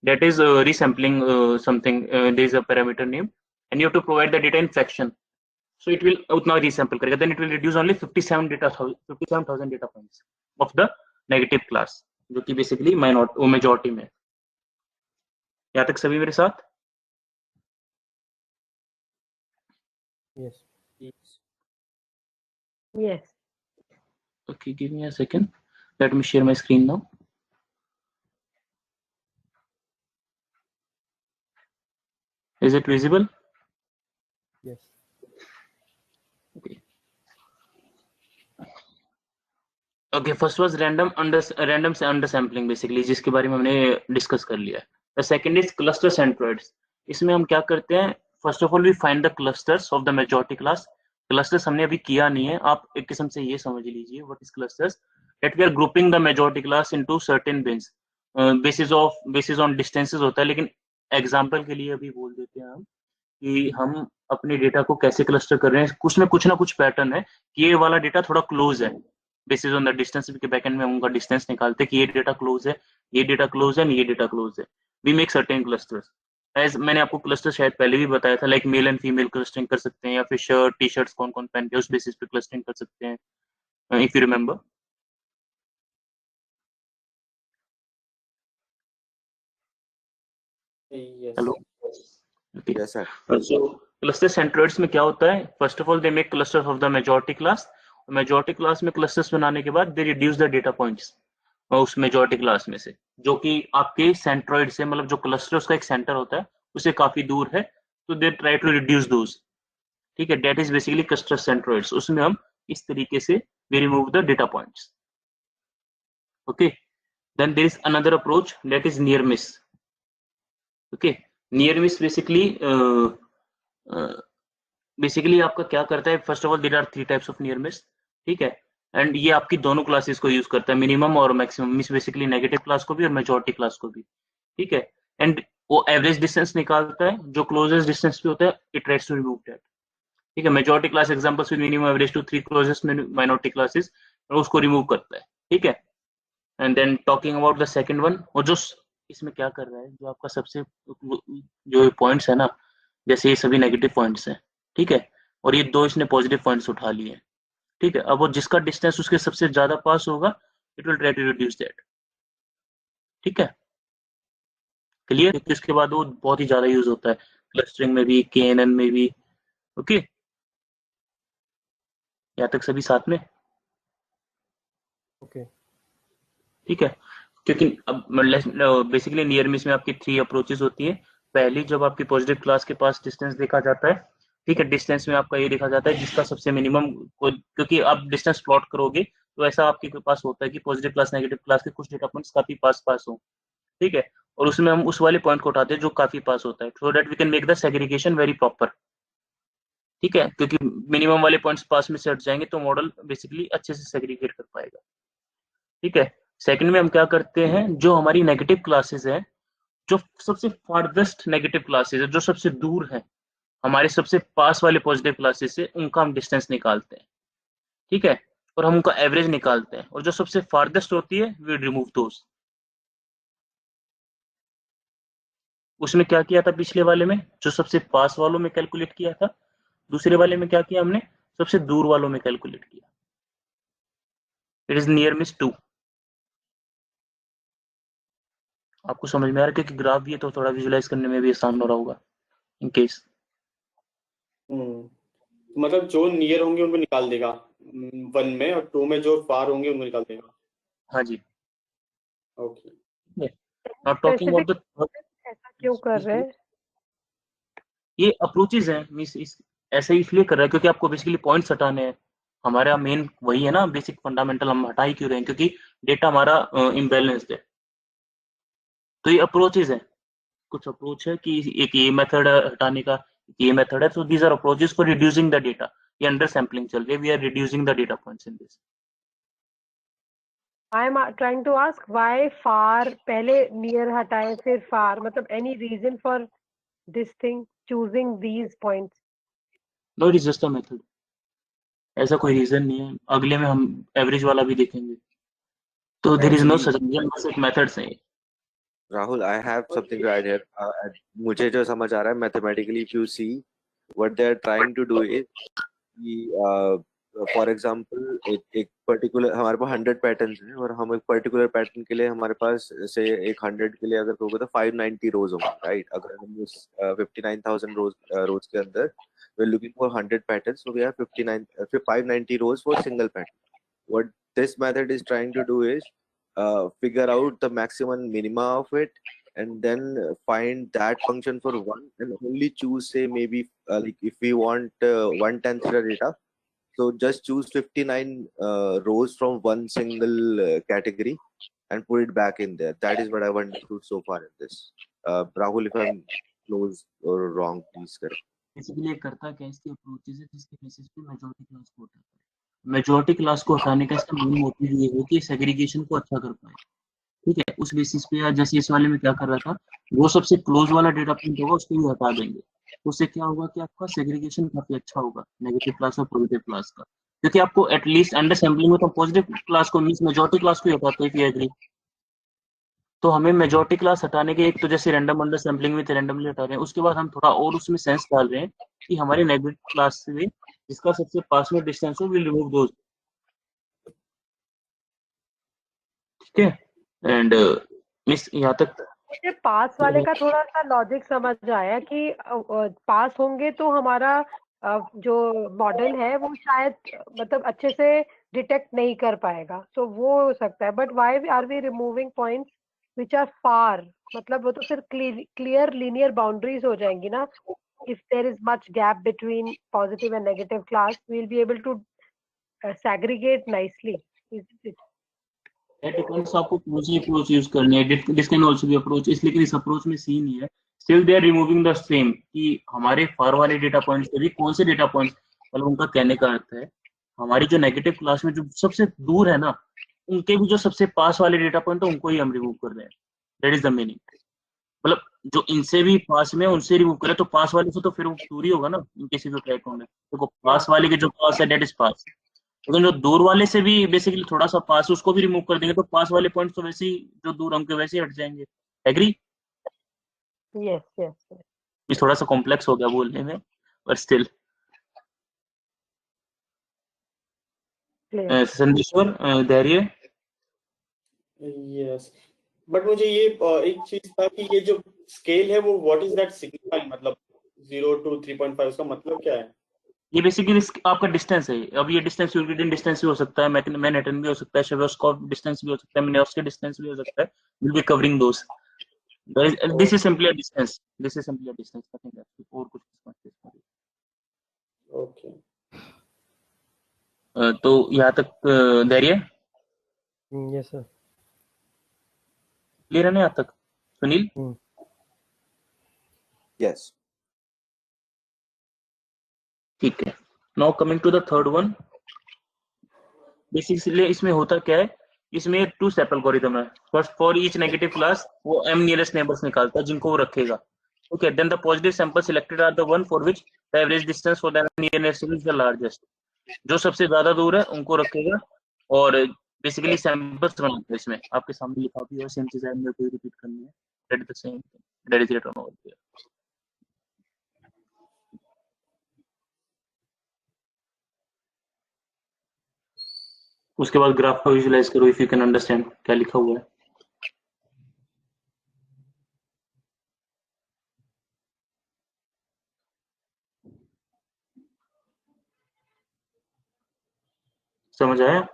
that is resampling something, there is a parameter name and you have to provide the data in fraction, so it will utna resample karega, then it will reduce only 57,000 data points of the negative class, जो कि basically majority में। यहाँ तक सभी मेरे साथ? Yes. Yes. Okay, give me a second. Let me share my screen now. Is it visible? Yes. Okay. Okay, first was random undersampling basically, जिसके बारे में हमने डिस्कस कर लिया है। The second is cluster centroids. इसमें हम क्या करते हैं? First of all, we find the clusters of the majority class. Clusters हमने अभी किया नहीं है, आप एक किस्म से ये समझ लीजिए what is clusters, that we are grouping the majority class into certain bins. basis on distances होता है, लेकिन एग्जाम्पल के लिए अभी बोल देते हैं हम कि हम अपने डेटा को कैसे क्लस्टर कर रहे हैं। कुछ ना कुछ पैटर्न है कि ये वाला डेटा थोड़ा क्लोज है, बेसिस ऑन द डिस्टेंस के बैकएंड में हम उनका डिस्टेंस निकालते हैं कि ये डेटा क्लोज है, ये डेटा क्लोज है, ये डेटा क्लोज है। We make certain clusters. As मैंने आपको क्लस्टर शायद पहले भी बताया था, like male and female clustering कर सकते हैं, या फिर शर्ट टी शर्ट्स कौन कौन पहनते हैं उस बेसिस पे क्लस्टरिंग कर सकते हैं, if you remember. Yes. Hello, okay. Yes, sir. So cluster centroids में क्या होता है? First of all they make clusters of the majority class. Majority class में क्लस्टर्स बनाने के बाद they reduce the data points उस मेजॉरिटी क्लास में से, जो कि आपके सेंट्रोइड से, मतलब जो क्लस्टर उसका एक सेंटर होता है उससे काफी दूर है, तो they try to reduce those. ठीक है, that is basically cluster centroids. उसमें हम इस तरीके से we remove the data points. Okay, then there is another approach that is near miss. Okay, near miss basically आपका क्या करता है? First of all there are 3 types of near miss. ठीक है, एंड ये आपकी दोनों क्लासेस को यूज करता है, मिनिमम और maximum miss, basically negative class को भी और मेजॉरिटी क्लास को भी। ठीक है, एंड वो एवरेज डिस्टेंस निकालता है, जो क्लोजेस्ट डिस्टेंस पे होता है it tries to remove that. ठीक है, majority class examples with minimum average to 3 closest minority classes, उसको रिमूव करता है। ठीक है, and then talking about the second one, और जो इसमें क्या कर रहा है, जो आपका सबसे जो पॉइंट्स है ना, जैसे ये सभी नेगेटिव पॉइंट्स हैं, ठीक है, और ये 2 इसने पॉजिटिव पॉइंट्स उठा लिए हैं। ठीक है, अब वो जिसका डिस्टेंस उसके सबसे ज्यादा पास होगा it will try to reduce that. ठीक है, क्लियर? क्योंकि उसके बाद वो बहुत ही ज्यादा यूज होता है क्लस्टरिंग में भी, केएनएन में भी। ओके, यहाँ तक सभी साथ में? Okay. ठीक है, क्योंकि अब बेसिकली नियर मिस में आपकी 3 अप्रोचेस होती है। पहली, जब आपकी पॉजिटिव क्लास के पास डिस्टेंस देखा जाता है, ठीक है, डिस्टेंस में आपका ये देखा जाता है जिसका सबसे मिनिमम, क्योंकि आप डिस्टेंस प्लॉट करोगे तो ऐसा आपके पास होता है कि पॉजिटिव क्लास नेगेटिव क्लास के कुछ डेटा पॉइंट्स काफी पास पास हो। ठीक है, और उसमें हम उस वाले पॉइंट को उठाते हैं जो काफी पास होता है, so that we can make the segregation very proper. ठीक है, क्योंकि मिनिमम वाले पॉइंट्स पास में से हट जाएंगे तो मॉडल बेसिकली अच्छे से सेग्रीगेट कर पाएगा। ठीक है, सेकंड में हम क्या करते हैं, जो हमारी नेगेटिव क्लासेस है, जो सबसे फारदेस्ट नेगेटिव क्लासेस है, जो सबसे दूर है हमारे सबसे पास वाले पॉजिटिव क्लासेस से, उनका हम डिस्टेंस निकालते हैं। ठीक है, और हम उनका एवरेज निकालते हैं, और जो सबसे फारदेस्ट होती है वी रिमूव दोस। उसमें क्या किया था पिछले वाले में? जो सबसे पास वालों में कैलकुलेट किया था, दूसरे वाले में क्या किया हमने? सबसे दूर वालों में कैलकुलेट किया। It is near miss 2। आपको समझ में आ रहा है? क्योंकि ग्राफ भी है तो थोड़ा विजुलाइज करने में भी आसान हो रहा होगा इन केस। मतलब जो नियर होंगे उनको निकाल देगा 1 में, और 2 में जो फार होंगे उनको निकाल देगा। हाँ जी। Okay, not talking about the, ऐसा क्यों कर रहे हैं? ये अप्रोचेज हैं मिस, ऐसा इसलिए कर रहा है क्योंकि आपको बेसिकली पॉइंट्स हटाने हैं। हमारा मेन वही है ना, बेसिक फंडामेंटल, हम हटा ही क्यों रहे हैं? क्योंकि डेटा हमारा इम्बैलेंस्ड है। तो ये अप्रोचेज है, कुछ अप्रोच है कि एक ये मेथड हटाने का, ये मेथड है। So these are approaches for reducing the data. ये अंडर सैम्पलिंग चल रही है, we are reducing the data points in this. I am trying to ask why far पहले near हटाए फिर far, मतलब any reason for this thing, choosing these points? No, it is just a method, ऐसा कोई reason नहीं है। अगले में हम एवरेज वाला भी देखेंगे, तो देयर इज नो Actually, सच, बस एक मेथड्स हैं। Rahul, I have something to add here. मुझे जो समझ आ रहा है, mathematically if you see what they are trying to do is कि फॉर एग्जाम्पल एक पर्टिकुलर हमारे पास 100 पैटर्न्स हैं और हम एक पर्टिकुलर पैटर्न के लिए हमारे पास से एक 100 के लिए अगर होगा तो 590 रोज होंगे, राइट? अगर हम उस 59,000 रोज के अंदर we're looking for 100 patterns, so we have 590 rows for single pattern. What this method is trying to do is figure out the maximum and minima of it, and then find that function for one, and only choose, say, maybe like if we want 1/10 data, so just choose 59 rows from one single category and put it back in there. That is what I've understood so far in this. Rahul, if I'm close or wrong, please correct. Basically करता क्या है, इसकी approaches है जिसके basis पे majority class को हटाता है। मेजॉरिटी क्लास को हटाने का इसका मेन मोटिव ये है कि सेग्रीगेशन को अच्छा कर पाए, ठीक है। उस बेसिस पे या जैसे इस वाले में क्या कर रहा था, वो सबसे क्लोज वाला डेटा पॉइंट होगा उसको भी हटा देंगे, उससे क्या होगा कि आपका सेग्रीगेशन काफी अच्छा होगा नेगेटिव क्लास और पॉजिटिव क्लास का, क्योंकि आपको एटलीस्ट अंडर सैम्पलिंग में तो पॉजिटिव क्लास को मींस मेजॉरिटी क्लास को ही हटाते हैं, if you agree। तो हमें मेजॉरिटी क्लास हटाने के, एक तो जैसे रैंडम अंडर सैम्पलिंग में रैंडमली हटा रहे हैं, उसके बाद हम थोड़ा और उसमें सेंस डाल रहे हैं कि हमारे नेगेटिव क्लास से जिसका सबसे पास में डिस्टेंस हो, विल रिमूव दोज, ठीक है। एंड मिस यहाँ तक मुझे पास वाले का थोड़ा सा लॉजिक समझ आया कि पास होंगे तो हमारा जो मॉडल है वो शायद मतलब अच्छे से डिटेक्ट नहीं कर पाएगा, तो वो हो सकता है। But why are we removing points which are far, मतलब वो तो फिर क्लियर लीनियर बाउंड्रीज हो जाएंगी ना। If there is much gap between positive and negative class, we will be able to segregate nicely, isn't it? That depends, आपको कौन सी अप्रोच यूज करनी है। This can also be approach, इसलिए कि इस अप्रोच में सीन ही है, still they are removing the same, कि हमारे फार वाले डेटा पॉइंट्स से भी कौन से डेटा पॉइंट्स, मतलब उनका कहने का अर्थ है हमारी जो नेगेटिव क्लास में जो सबसे दूर है ना, उनके भी जो सबसे पास वाले डेटा पॉइंट है उनको ही हम रिमूव कर रहे हैं। दैट इज द मीनिंग, मतलब जो इनसे भी पास में उनसे रिमूव करें तो पास वाले से तो फिर वो दूर ही होगा ना, इनके से जो ट्रैक होंगे, देखो पास वाले के जो पास है दैट इज पास, लेकिन जो दूर वाले से भी बेसिकली थोड़ा सा पास, उसको भी रिमूव कर देंगे तो पास वाले पॉइंट्स तो वैसे ही जो दूर होंगे वैसे ही हट जाएंगे। एग्री? Yes, yes, yes. ये थोड़ा सा कॉम्प्लेक्स हो गया बोलने में, पर स्टिल। Clear. संदेश्वर, धैर्य। यस, बट मुझे ये एक चीज था कि ये जो स्केल है वो व्हाट इज दैट सिग्निफाइंग, मतलब 0 to 3.5 उसका मतलब क्या है? ये बेसिकली आपका डिस्टेंस है। अब ये डिस्टेंस यूक्लिडियन डिस्टेंस भी हो सकता है, मैनहट्टन भी हो सकता है, शेवरस्कॉफ डिस्टेंस भी हो सकता है, मिनोफ्स्की डिस्टेंस भी हो सकता है। Will be covering those. This is simply a distance, this is simply a distance, nothing else, और कुछ नहीं। ओके, तो यहाँ तक धैर्य Yes, sir. क्लियर है ना यहाँ तक? सुनील? Yes. ठीक है। Now coming to the third one. Basically इसमें होता क्या है, इसमें टू स्टेप एल्गोरिथम है। First, for each negative class वो m नियरेस्ट नेबर्स निकालता है जिनको वो रखेगा। Okay, then the positive sample selected are the one for which the average distance for the nearest is the largest. जो सबसे ज्यादा दूर है उनको रखेगा, और बेसिकली सैंपल्स बनाते हैं। इसमें आपके सामने लिखा भी है, सेम चीज है, मेरे को रिपीट करनी है। That is the same thing, that is written over here. उसके बाद ग्राफ को विजुलाइज करो, इफ यू कैन अंडरस्टैंड क्या लिखा हुआ है। समझ आया?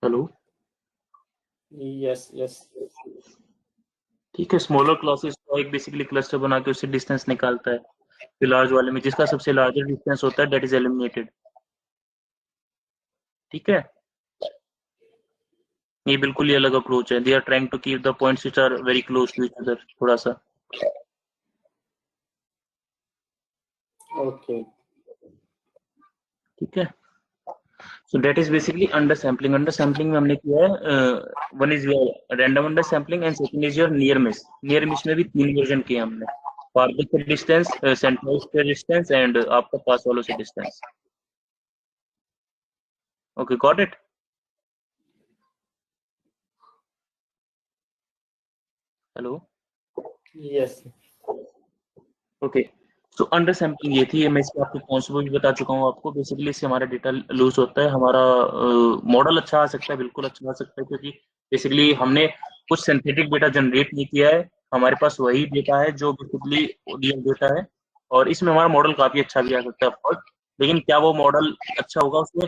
हेलो? यस यस, ठीक है। स्मॉलर क्लासेस का एक बेसिकली क्लस्टर बना के उससे डिस्टेंस निकालता है, फिर लार्ज वाले में जिसका सबसे लार्जर डिस्टेंस होता है दैट इज एलिमिनेटेड। ठीक है, ये बिल्कुल ही अलग अप्रोच है। They are trying to keep the points which are very close to each other, थोड़ा सा। ओके, ठीक है, so that is basically under sampling. Under sampling में हमने किया है, one is random under sampling and second is your near miss. Near miss में भी 3 वर्जन किए हमने, फारदर से डिस्टेंस, सेंट्रोइड से डिस्टेंस एंड आपका पास वालों से distance. Okay, got it. Hello. Yes. Okay, so under sampling ये थी। मैं इसके आपको कॉन्सेप्ट भी बता चुका हूँ आपको। बेसिकली इससे हमारा डेटा लूज होता है, हमारा मॉडल अच्छा आ सकता है, बिल्कुल अच्छा आ सकता है, क्योंकि बेसिकली हमने कुछ सिंथेटिक डेटा जनरेट नहीं किया है, हमारे पास वही डेटा है जो बेसिकली रियल डेटा है, और इसमें हमारा मॉडल काफी अच्छा भी आ सकता है ऑफकोर्स। लेकिन क्या वो मॉडल अच्छा होगा? उसमें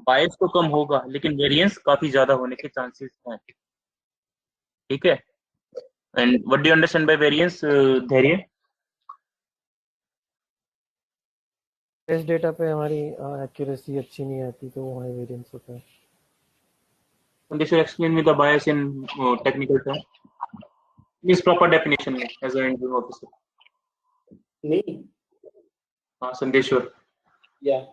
बायस तो कम होगा, लेकिन वेरिएंस काफी ज्यादा होने के चांसेस हैं। ठीक है। And what do you understand by variance, धैर्य? टेस्ट डेटा पे हमारी एक्यूरेसी अच्छी नहीं आती तो वहाँ वेरिएंस होता है। And this will explain me the bias in technical term. This proper definition as an engineering officer. Me? Sandeshwar. Yeah.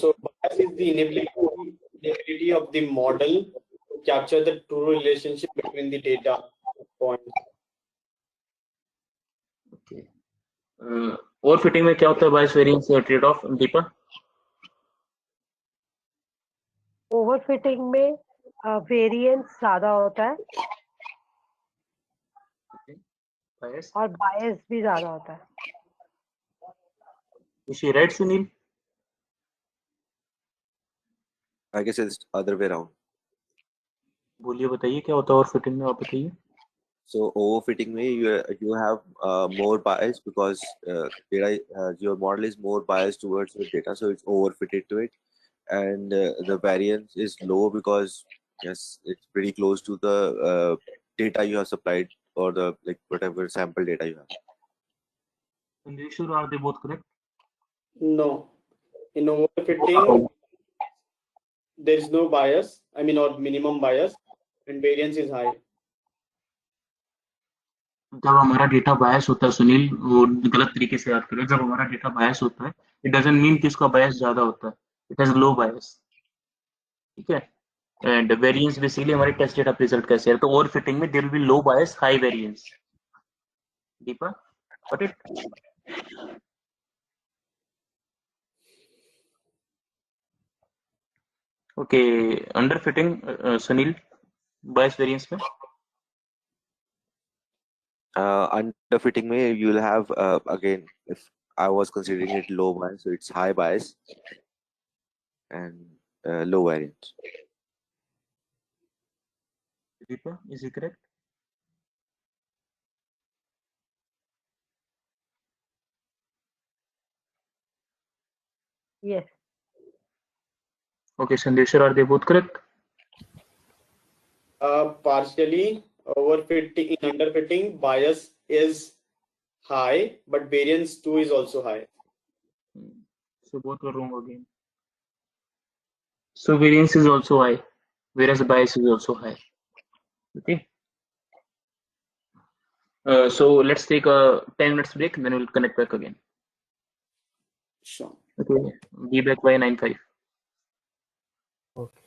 So bias is the inability of the model to capture the true relationship between the data points. Okay. Overfitting में क्या होता है? Bias variance trade off, Deepa? Overfitting में variance ज्यादा होता है Okay. Bias. और बायस भी ज्यादा होता है। Is she right, Sunil? I guess it's other way around. बोलिए, बताइए क्या होता है overfitting में, आप बताइए। So overfitting में you have more bias because your model is more biased towards the data, so it's overfitted to it, and the variance is low because yes, it's pretty close to the data you have supplied, or the like whatever sample data you have. Sandeshwar, are they both correct? No. In overfitting, there is no bias. I mean, or minimum bias, and variance is high. जब हमारा data बायस होता है सुनील, वो गलत तरीके से याद करें, जब हमारा डेटा बायस होता है, इट डजंट मीन कि उसका बायस ज्यादा होता है, इट हैज लो बायस। ठीक है। एंड वेरिएंस बेसिकली हमारे टेस्ट डेटा रिजल्ट कैसे है, तो ओवर फिटिंग में there will be low bias, high variance. Deepa, got it? Okay. Under fitting, Sunil, bias variance में Underfitting में you'll have again, if I was considering it low bias, so it's high bias and low variance. Deepa, is it correct? Yes. Okay, Sandeshar, are they both correct? Partially overfitting. In underfitting, bias is high, but variance too is also high. So both were wrong again. So variance is also high, whereas bias is also high. Okay. So let's take a 10 minutes break and then we'll connect back again. Sure. Okay. Be back by 9:05. Okay.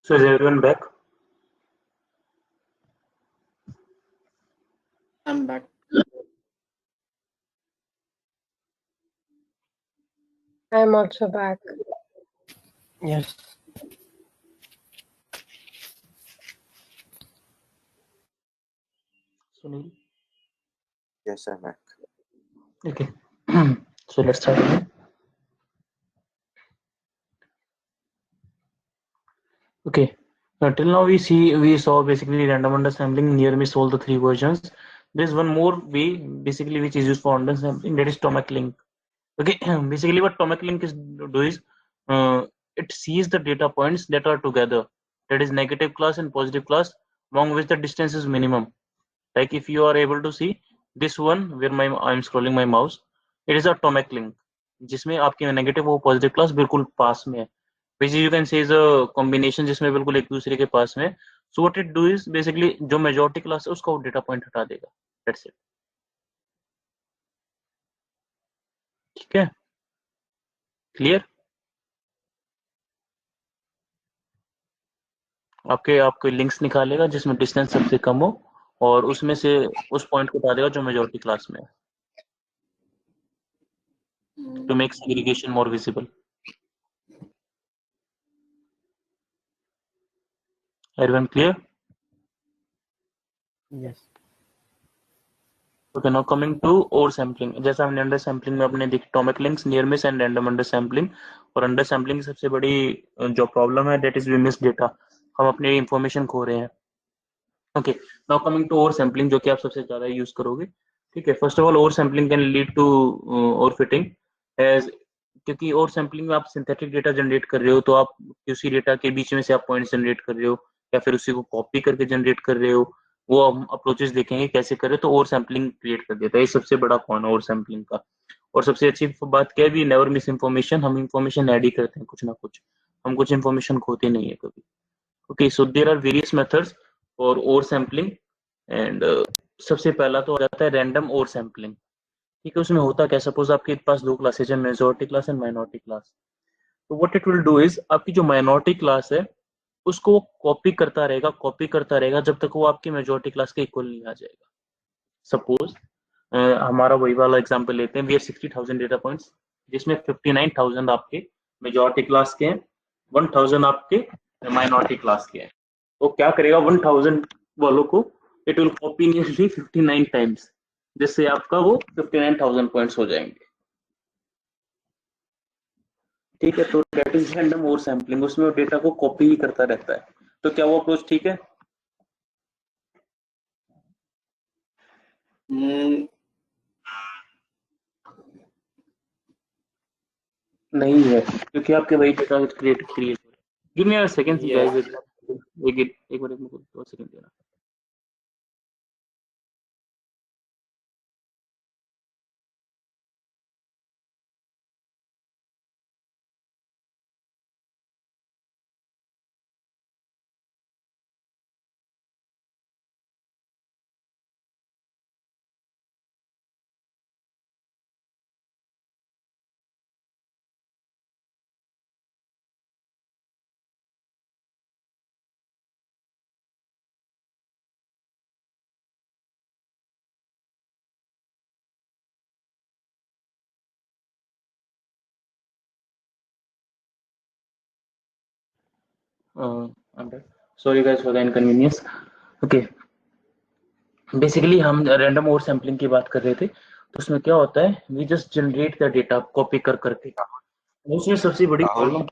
So is everyone back? I'm back. I'm also back. Yes. Sunil? Yes, I'm back. Okay. So let's start again. Okay. Till now we saw basically random undersampling. Near me solve the three versions. There's one more way basically which is used for undersampling, that is Tomac link. Okay. Basically what Tomac link is do is it sees the data points that are together, that is negative class and positive class, among which the distance is minimum. Like if you are able to see this one where I'm scrolling my mouse, it is a Tomac link जिसमें आपकी negative और positive class बिल्कुल पास में है, which you can say is a combination जिसमें बिल्कुल एक दूसरे के पास में है. So what it do is basically जो मेजॉरिटी क्लास है उसका वो डेटा पॉइंट हटा देगा. That's it. ठीक है, क्लियर? आपके लिंक्स निकालेगा जिसमें डिस्टेंस सबसे कम हो और उसमें से उस पॉइंट को हटा देगा जो मेजॉरिटी क्लास में है, to make segregation more visible. Everyone clear? Yes. Okay, now coming to oversampling. जैसा हमने अंडर सैम्पलिंग में अपने देखी Tomek links, near miss and random under sampling. और अंडर सैम्पलिंग की सबसे बड़ी जो प्रॉब्लम है that is we miss data, हम अपनी इंफॉर्मेशन खो रहे हैं. Okay, now coming to oversampling जो कि आप सबसे ज्यादा यूज करोगे. ठीक है, first of all oversampling can lead to overfitting, as क्योंकि ओवर सैम्पलिंग में आप सिंथेटिक डेटा जनरेट कर रहे हो तो आप उसी डेटा के बीच में से आप पॉइंट्स जनरेट कर रहे हो या फिर उसी को कॉपी करके जनरेट कर रहे हो. वो हम अप्रोचेस देखेंगे कैसे करें, तो ओवर सैम्पलिंग क्रिएट कर देता है. ये सबसे बड़ा कौन है ओवर सैम्पलिंग का. और सबसे अच्छी बात क्या है, वी नेवर मिस इन्फॉर्मेशन. हम इन्फॉर्मेशन ऐड ही करते हैं कुछ ना कुछ, हम कुछ इन्फॉर्मेशन खोते नहीं है कभी. Okay, so there are various methods for over sampling. And सबसे पहला तो आ जाता है रैंडम ओवर सैम्पलिंग. ठीक है, उसमें होता क्या, सपोज आपके पास दो क्लासेज है, majority class and minority class. तो what it will do is आपकी जो माइनॉरिटी क्लास है उसको वो कॉपी करता रहेगा जब तक वो आपकी मेजॉरिटी क्लास के इक्वल नहीं आ जाएगा. सपोज हमारा वही वाला एग्जांपल लेते हैं, वी हैव 60,000 डेटा पॉइंट्स जिसमें 59,000 आपके मेजॉरिटी क्लास के हैं, 1,000 आपके माइनॉरिटी क्लास के हैं. वो क्या करेगा 1,000 वालों को it will copy nearly 59 times, जिससे आपका वो 59,000 पॉइंट्स हो जाएंगे. ठीक है, तो that is random over sampling, उसमें वो डेटा को कॉपी ही करता रहता है. तो क्या वो अप्रोच ठीक है? नहीं है, क्योंकि आपके वही data create give me a second guys. एक मिनट में 2 सेकंड देना. Sorry guys for the inconvenience. Okay, basically हम रैंडम ओवर सैम्पलिंग की बात कर रहे थे. तो उसमें क्या होता है, we just generate the data copy कर करके. उसमें सबसे बड़ी Rahul, प्रॉब्लम.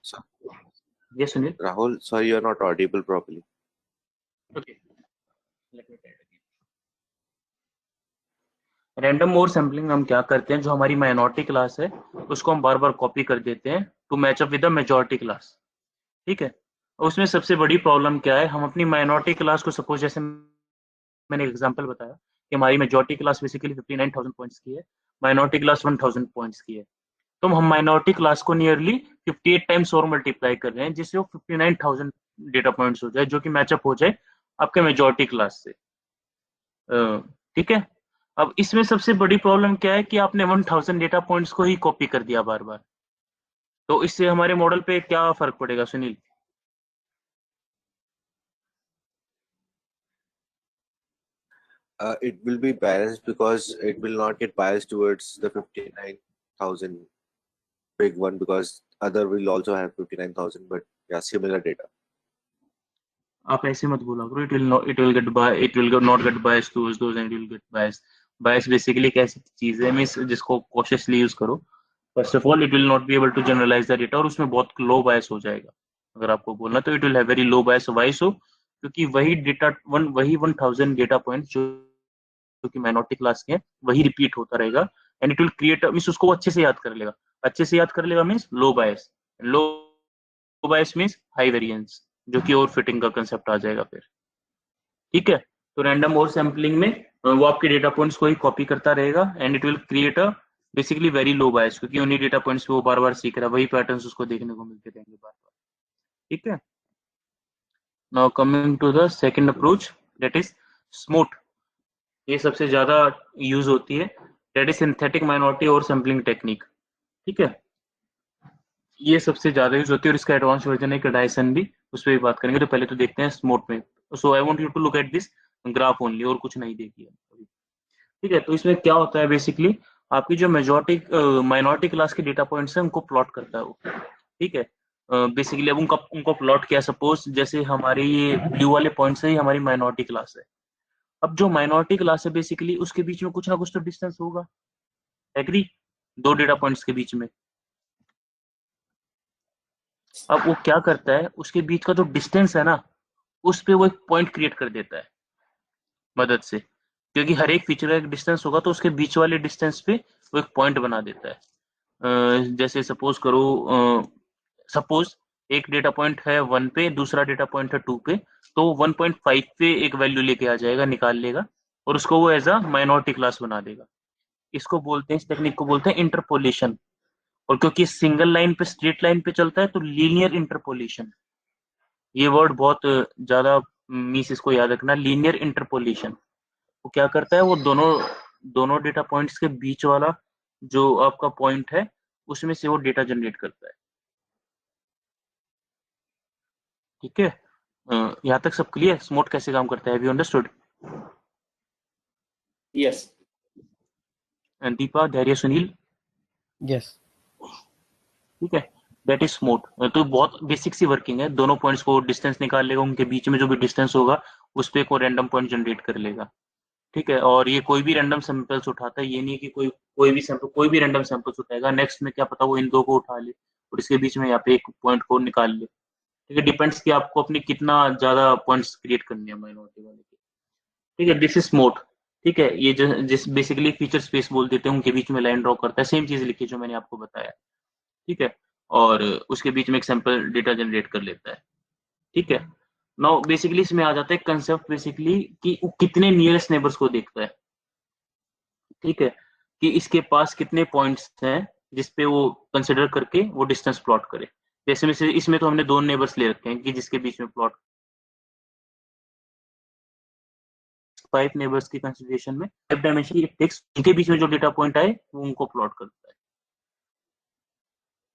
ये सुनिए. Rahul, sorry, you're not audible properly. Okay, let me try again. Random over sampling में हम क्या करते हैं, जो हमारी माइनॉरिटी क्लास है उसको हम बार बार कॉपी कर देते हैं to match up with the majority class. ठीक है, उसमें सबसे बड़ी प्रॉब्लम क्या है, हम अपनी माइनॉरिटी क्लास को सपोज जैसे मैंने एग्जांपल बताया कि हमारी मेजॉरिटी क्लास बेसिकली 59,000 पॉइंट्स की है, माइनॉरिटी क्लास 1,000 पॉइंट्स की है. तो हम माइनॉरिटी क्लास को नियरली 58 टाइम्स और मल्टीप्लाई कर रहे हैं जिससे वो 59,000 डेटा पॉइंट्स हो जाए, जो कि मैचअप हो जाए आपके मेजॉरिटी क्लास से. ठीक है, अब इसमें सबसे बड़ी प्रॉब्लम क्या है कि आपने 1,000 डेटा पॉइंट्स को ही कॉपी कर दिया बार बार. तो इससे हमारे मॉडल पे क्या फर्क पड़ेगा Sunil? It will be balanced because it will not get biased towards the 59,000 big one, because other will also have 59,000, but yeah, similar data. आप ऐसे मत बोला करो, it will not get biased towards those and it will get biased. Bias basically एक ऐसी चीज है means जिसको cautiously यूज करो. First of all, it will not be able to generalize the data और उसमें बहुत low bias हो जाएगा. अगर आपको बोलना तो it will have very low bias. Why so? क्योंकि वही 1000 डेटा पॉइंट्स जो कि माइनॉरिटी क्लास के हैं वही रिपीट होता रहेगा and it will create means उसको वो अच्छे से याद कर लेगा. अच्छे से याद कर लेगा मींस लो बायस. लो बायस मींस हाई वेरिएंस, जो कि ओवर फिटिंग का कंसेप्ट आ जाएगा फिर. ठीक है, तो रैंडम और सैम्पलिंग में वो आपके डेटा पॉइंट्स को ही कॉपी करता रहेगा and it will create a basically very low bias, क्योंकि उन्हीं डेटा पॉइंट्स पे वो बार बार सीख रहा है, वही पैटर्न्स उसको देखने को मिलते रहेंगे बार बार. ठीक है, now coming to the second approach, that is smooth. ये सबसे ज्यादा यूज होती है, that is synthetic minority over sampling technique. ठीक है, ये सबसे ज्यादा यूज होती है और इसका एडवांस वर्जन है डायसन भी, उस पर भी बात करेंगे. तो पहले तो देखते हैं स्मूथ में. So I want you to look at this graph only, और कुछ नहीं देखिए. ठीक है, तो इसमें क्या होता है बेसिकली, आपकी जो मेजॉरिटी माइनॉरिटी क्लास के डेटा पॉइंट्स हैं उनको प्लॉट करता है वो. ठीक है, बेसिकली अब उनको प्लॉट किया, सपोज जैसे हमारे ये ब्लू वाले पॉइंट्स है, ये हमारी माइनॉरिटी क्लास है. अब जो माइनॉरिटी क्लास है बेसिकली उसके बीच में कुछ ना कुछ तो डिस्टेंस होगा. एग्री? दो डेटा पॉइंट्स के बीच में. अब वो क्या करता है, उसके बीच का जो डिस्टेंस है ना, उस पे वो एक पॉइंट क्रिएट कर देता है मदद से, क्योंकि हर एक फीचर का एक डिस्टेंस होगा तो उसके बीच वाले डिस्टेंस पे वो एक पॉइंट बना देता है. जैसे सपोज करो, सपोज एक डेटा पॉइंट है 1 पे, दूसरा डेटा पॉइंट है 2 पे, तो 1.5 पे एक वैल्यू लेके आ जाएगा, निकाल लेगा और उसको वो एज अ माइनॉरिटी क्लास बना देगा. इसको बोलते हैं, इस टेक्निक को बोलते हैं इंटरपोलेशन. और क्योंकि सिंगल लाइन पे, स्ट्रेट लाइन पे चलता है, तो लीनियर इंटरपोलेशन. ये वर्ड बहुत ज्यादा मीस, इसको याद रखना, लीनियर इंटरपोलेशन. वो क्या करता है, वो दोनों डेटा पॉइंट्स के बीच वाला जो आपका पॉइंट है उसमें से वो डेटा जनरेट करता है. ठीक है, यहाँ तक सब क्लियर? स्मूथ कैसे काम करता है, have you understood? Yes. Deepa, धैर्य, सुनील? Yes. ठीक है, दैट इज स्मूथ. तो बहुत बेसिक सी वर्किंग है. दोनों पॉइंट्स को डिस्टेंस निकाल लेगा, उनके बीच में जो भी डिस्टेंस होगा उस पे कोई रैंडम पॉइंट जनरेट कर लेगा. ठीक है, और ये कोई भी रैंडम सैंपल्स उठाता है, ये नहीं कि कोई भी रैंडम सैंपल्स उठाएगा, नेक्स्ट में क्या पता वो इन दो को उठा ले और इसके बीच में यहाँ पे एक पॉइंट को निकाल ले. ठीक है, डिपेंड्स कि आपको अपनी कितना ज्यादा पॉइंट्स क्रिएट करनी है माइनॉरिटी वाले के. ठीक है, दिस इज स्मूथ. ठीक है, ये जिस बेसिकली फीचर स्पेस बोल देते हैं, उनके बीच में लाइन ड्रॉ करता है, सेम चीज लिखी जो मैंने आपको बताया. ठीक है, और उसके बीच में एक सैंपल डेटा जनरेट कर लेता है. ठीक है, नाउ बेसिकली इसमें आ जाता है कंसेप्ट बेसिकली कि वो कितने नियरेस्ट नेबर्स को देखता है. ठीक है, कि इसके पास कितने पॉइंट्स हैं जिसपे वो कंसिडर करके वो डिस्टेंस प्लॉट करे. जैसे में से इसमें तो हमने दो नेबर्स ले रखे हैं कि जिसके बीच में प्लॉट 5 नेबर्स की कंसिडरेशन में 5 डायमेंशन की टेक्स्ट, इनके बीच में जो डेटा पॉइंट आए वो उनको प्लॉट करता है.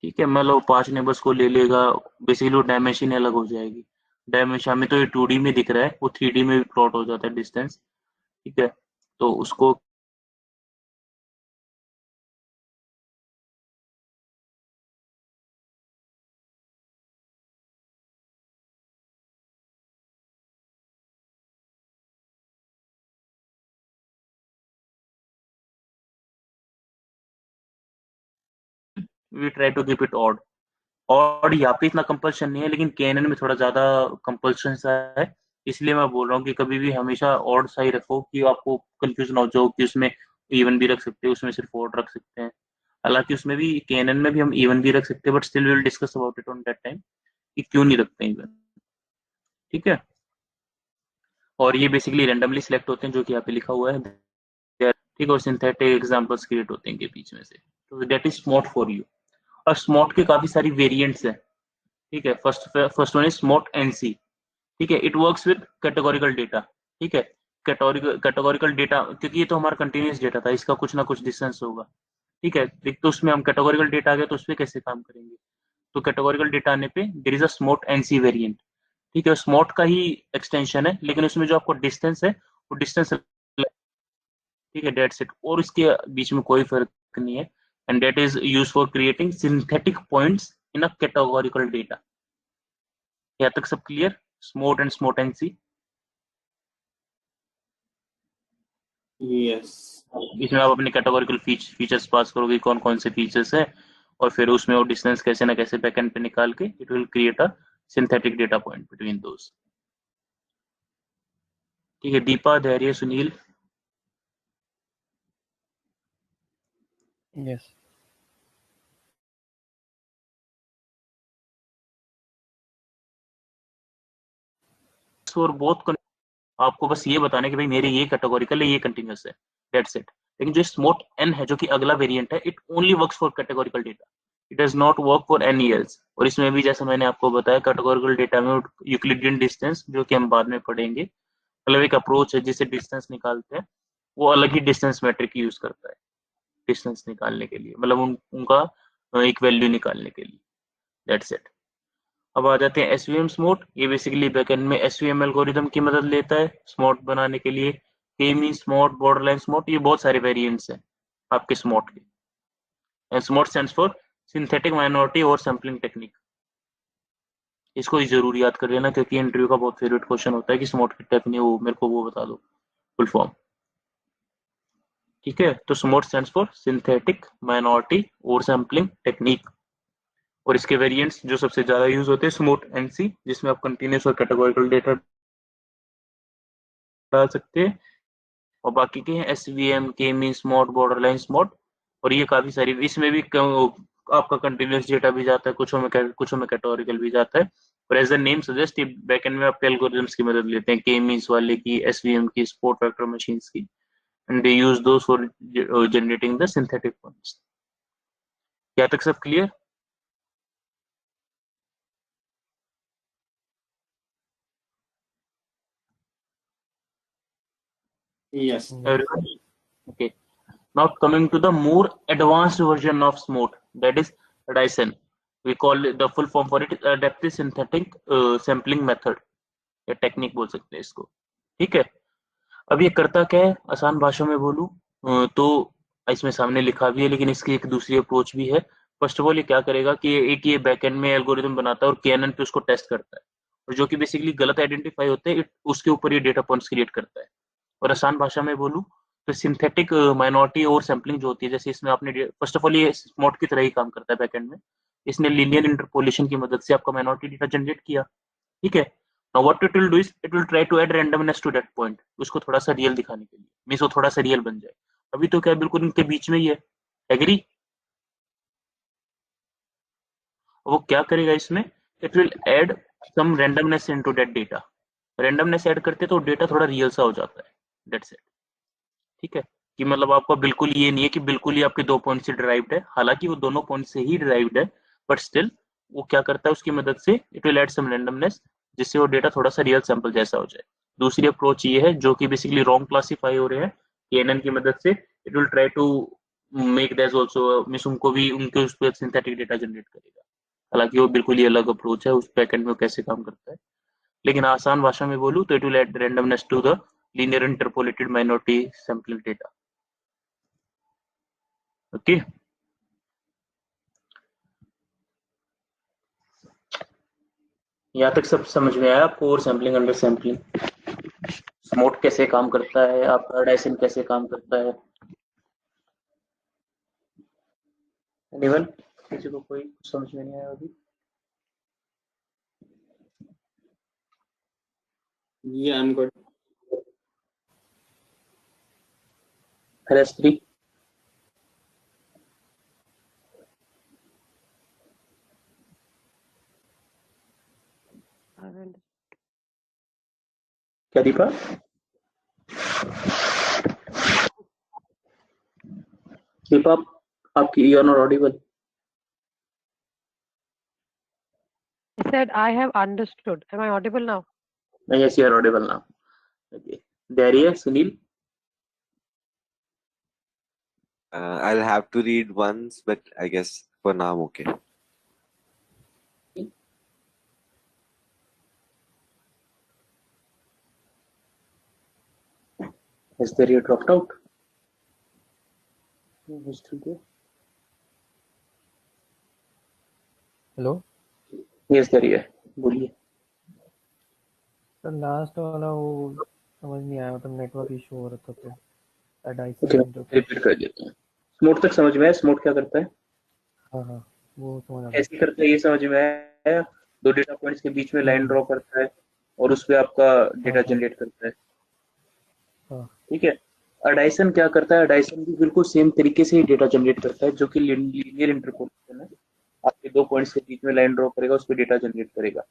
ठीक है, मतलब 5 नेबर्स को ले लेगा, बेसिकली वो डायमेंशन अलग हो जाएगी. डायमेंशन में तो ये 2D में दिख रहा है, वो 3D में भी प्लॉट हो जाता है डिस्टेंस. ठीक है, तो उसको we try to keep it odd. और यहाँ पे इतना कंपल्शन नहीं है, लेकिन केएनएन में थोड़ा ज्यादा कंपल्शन सा है. इसलिए मैं बोल रहा हूँ कि कभी भी हमेशा ऑड सा ही रखो, कि आपको कंफ्यूजन हो जाओ कि उसमें इवन भी रख सकते हैं, उसमें सिर्फ ऑड रख सकते हैं. हालांकि उसमें भी केएनएन में भी हम इवन भी रख सकते हैं, but still we will discuss about it on that time कि क्यों नहीं रखते इवन. ठीक है, और ये बेसिकली रैंडमली सिलेक्ट होते हैं, जो कि यहाँ पे लिखा हुआ है. ठीक है, और सिंथेटिक एग्जांपल्स क्रिएट होते हैं इनके बीच में से. तो दैट इज स्मॉट फॉर यू. और स्मॉट के काफी सारी वेरिएंट्स हैं. ठीक है, फर्स्ट वन इज स्मॉट एनसी. ठीक है, it works with categorical data. ठीक है, कैटेगोरिकल डेटा, क्योंकि ये तो हमारा कंटिन्यूस डेटा था, इसका कुछ ना कुछ डिस्टेंस होगा. ठीक है, तो उसमें हम कैटेगोरिकल डेटा आ गया तो उस पर कैसे काम करेंगे. तो कैटेगोरिकल डेटा आने पे there is a SMOTE NC variant. ठीक है, स्मॉट का ही एक्सटेंशन है, लेकिन उसमें जो आपको डिस्टेंस है वो डिस्टेंस ठीक है, डेट्स इट, और इसके बीच में कोई फर्क नहीं है। And that is use for creating synthetic points in a categorical data. यहाँ तक सब clear? SMOTE and SMOTE NC, Yes. इसमें आप अपने कैटेगोरिकल फीचर्स पास करोगे, कौन कौन से फीचर्स है, और फिर उसमें वो डिस्टेंस कैसे ना कैसे बैकएंड पे निकाल के it will create a synthetic data point between दोस। ठीक है, दीपा, धैर्य, सुनील। Yes. और बहुत आपको बस ये बताना है कि भाई मेरे ये कैटेगोरिकल है, ये कंटिन्यूस है, दैट्स इट। लेकिन जो स्मॉट एन है, जो कि अगला वेरिएंट है, it only works for categorical data, it does not work for any else. और इसमें भी जैसे मैंने आपको बताया, कैटेगोरिकल डेटा में यूक्लिडियन डिस्टेंस, जो कि हम बाद में पढ़ेंगे, मतलब एक अप्रोच है जिससे डिस्टेंस निकालते हैं, वो अलग ही डिस्टेंस मेट्रिक यूज करता है डिस्टेंस निकालने के लिए, मतलब उनका एक वैल्यू निकालने के लिए, दैट्स इट। अब आ जाते हैं एसवीएम स्मॉट। ये बेसिकली बैकएंड में एसवीएम एल्गोरिदम की मदद लेता है स्मॉट बनाने के लिए। के मीन स्मॉट, बॉर्डरलाइन स्मॉट, ये बहुत सारे वेरिएंट्स हैं आपके स्मॉट के। स्मॉट stands for synthetic minority over sampling technique. इसको ही जरूर याद कर लेना, क्योंकि इंटरव्यू का बहुत फेवरेट क्वेश्चन होता है कि स्मॉट की टेक्निक, वो मेरे को वो बता दो फुल फॉर्म। ठीक है, तो स्मॉट stands for synthetic minority over sampling technique. और इसके वेरिएंट्स जो सबसे ज्यादा यूज होते हैं, स्मूथ एनसी, जिसमें आप कंटिन्यूस और कैटेगोरिकल डेटा डाल सकते हैं, और बाकी के हैं एसवीएम, के मींस मोड, बॉर्डरलाइन मोड। और ये काफी सारी, इसमें भी आपका कंटिन्यूस डेटा भी जाता है, कुछों में कैटेगोरिकल भी जाता है। और एज द नेम सजेस्ट, ये बैकएंड में आप एल्गोरिथम्स की मदद लेते हैं, के मींस वाले की, एसवीएम की, स्पोर्ट वेक्टर मशीन्स की, and they use those for generating the synthetic points. क्या तक सब clear? Yes. Everyone? Okay. Now coming to the more advanced version of SMOT, that is Dyson. We call it, the full form for it, adaptive synthetic sampling method, या technique बोल सकते हैं इसको। ठीक है, अब ये करता क्या है, आसान भाषा में बोलूं तो इसमें सामने लिखा भी है, लेकिन इसकी एक दूसरी अप्रोच भी है। फर्स्ट ऑफ ऑल ये क्या करेगा कि एक ये बैकएंड में एल्गोरिथम बनाता है और केएनएन पे उसको टेस्ट करता है, और जो कि बेसिकली गलत आइडेंटिफाई होते हैं, उसके ऊपर ये डेटा पॉइंट्स क्रिएट करता है। और आसान भाषा में बोलूं तो सिंथेटिक माइनॉरिटी और सैम्पलिंग जो होती है, जैसे इसमें आपने फर्स्ट ऑफ ऑल ये स्मॉट की तरह ही काम करता है बैकएंड में। इसने लीनियर इंटरपोलेशन की मदद से आपका माइनॉरिटी डेटा जनरेट किया। ठीक है, now what it will do is it will try to add randomness to that point, उसको थोड़ा सा रियल दिखाने के लिए, मींस वो थोड़ा सा रियल बन जाए। अभी तो क्या बिल्कुल इनके बीच में ही है, एग्री? वो क्या करेगा इसमें, it will add some randomness into that data. Randomness add करते तो डेटा थोड़ा रियल सा हो जाता है, दैट्स इट। ठीक है, कि मतलब आपका बिल्कुल ये नहीं है कि बिल्कुल ही आपके दो पॉइंट से डिराइव्ड है, हालांकि वो दोनों पॉइंट से ही डिराइव्ड है, बट स्टिल वो क्या करता है, उसकी मदद से it will add some randomness, जिससे वो डेटा थोड़ा सा रियल सैंपल जैसा हो जाए। दूसरी अप्रोच ये है, जो कि बेसिकली रॉन्ग क्लासीफाई हो रहे हैं, केएनएन की मदद से it will try to make that also, means उनको भी उनके उस पर सिंथेटिक डेटा जनरेट करेगा। हालांकि वो बिल्कुल ही अलग अप्रोच है, उस बैकएंड में वो कैसे काम करता है। लेकिन आसान भाषा में बोलूं तो it will add randomness to the linear interpolated minority sampling data. Okay, यहाँ तक सब समझ में आया आपको? और सैम्पलिंग, अंडर सैम्पलिंग, स्मोट कैसे काम करता है, आपका डायसन कैसे काम करता है? एनीवन? किसी को कोई समझ में नहीं आया अभी? Yeah, I'm good. RS3? क्या दीपा? दीपा, आपकी you are not audible. I said I have understood. Am I audible now? Yes, you are audible now. Okay, Dhairya, Sunil? I'll have to read once, but I guess for now I'm okay. Has Dhairy dropped out? Hello yes sir, ये बोलिए। Sir, last वाला वो समझ नहीं आया, मतलब network issue हो रहा था तो ओके, एडाइसन इंटरपोल। रिपीट कर देता हूँ। स्मोट तक समझ में आया? स्मोट क्या करता है, हाँ हाँ, वो समझ आ गया। कैसे करता है ये समझ में आया? दो डेटा पॉइंट्स के बीच में लाइन हम्म, ड्रॉ करता है और उस पे आपका हाँ डेटा हाँ जनरेट करता है। हाँ ठीक है। अडाइसन क्या करता है? अडाइसन भी बिल्कुल सेम तरीके से ही डेटा जनरेट करता है, जो कि लीनियर इंटरपोलेशन है। आपके दो पॉइंट्स के बीच में लाइन ड्रॉ करेगा, उस पर डेटा जनरेट करेगा।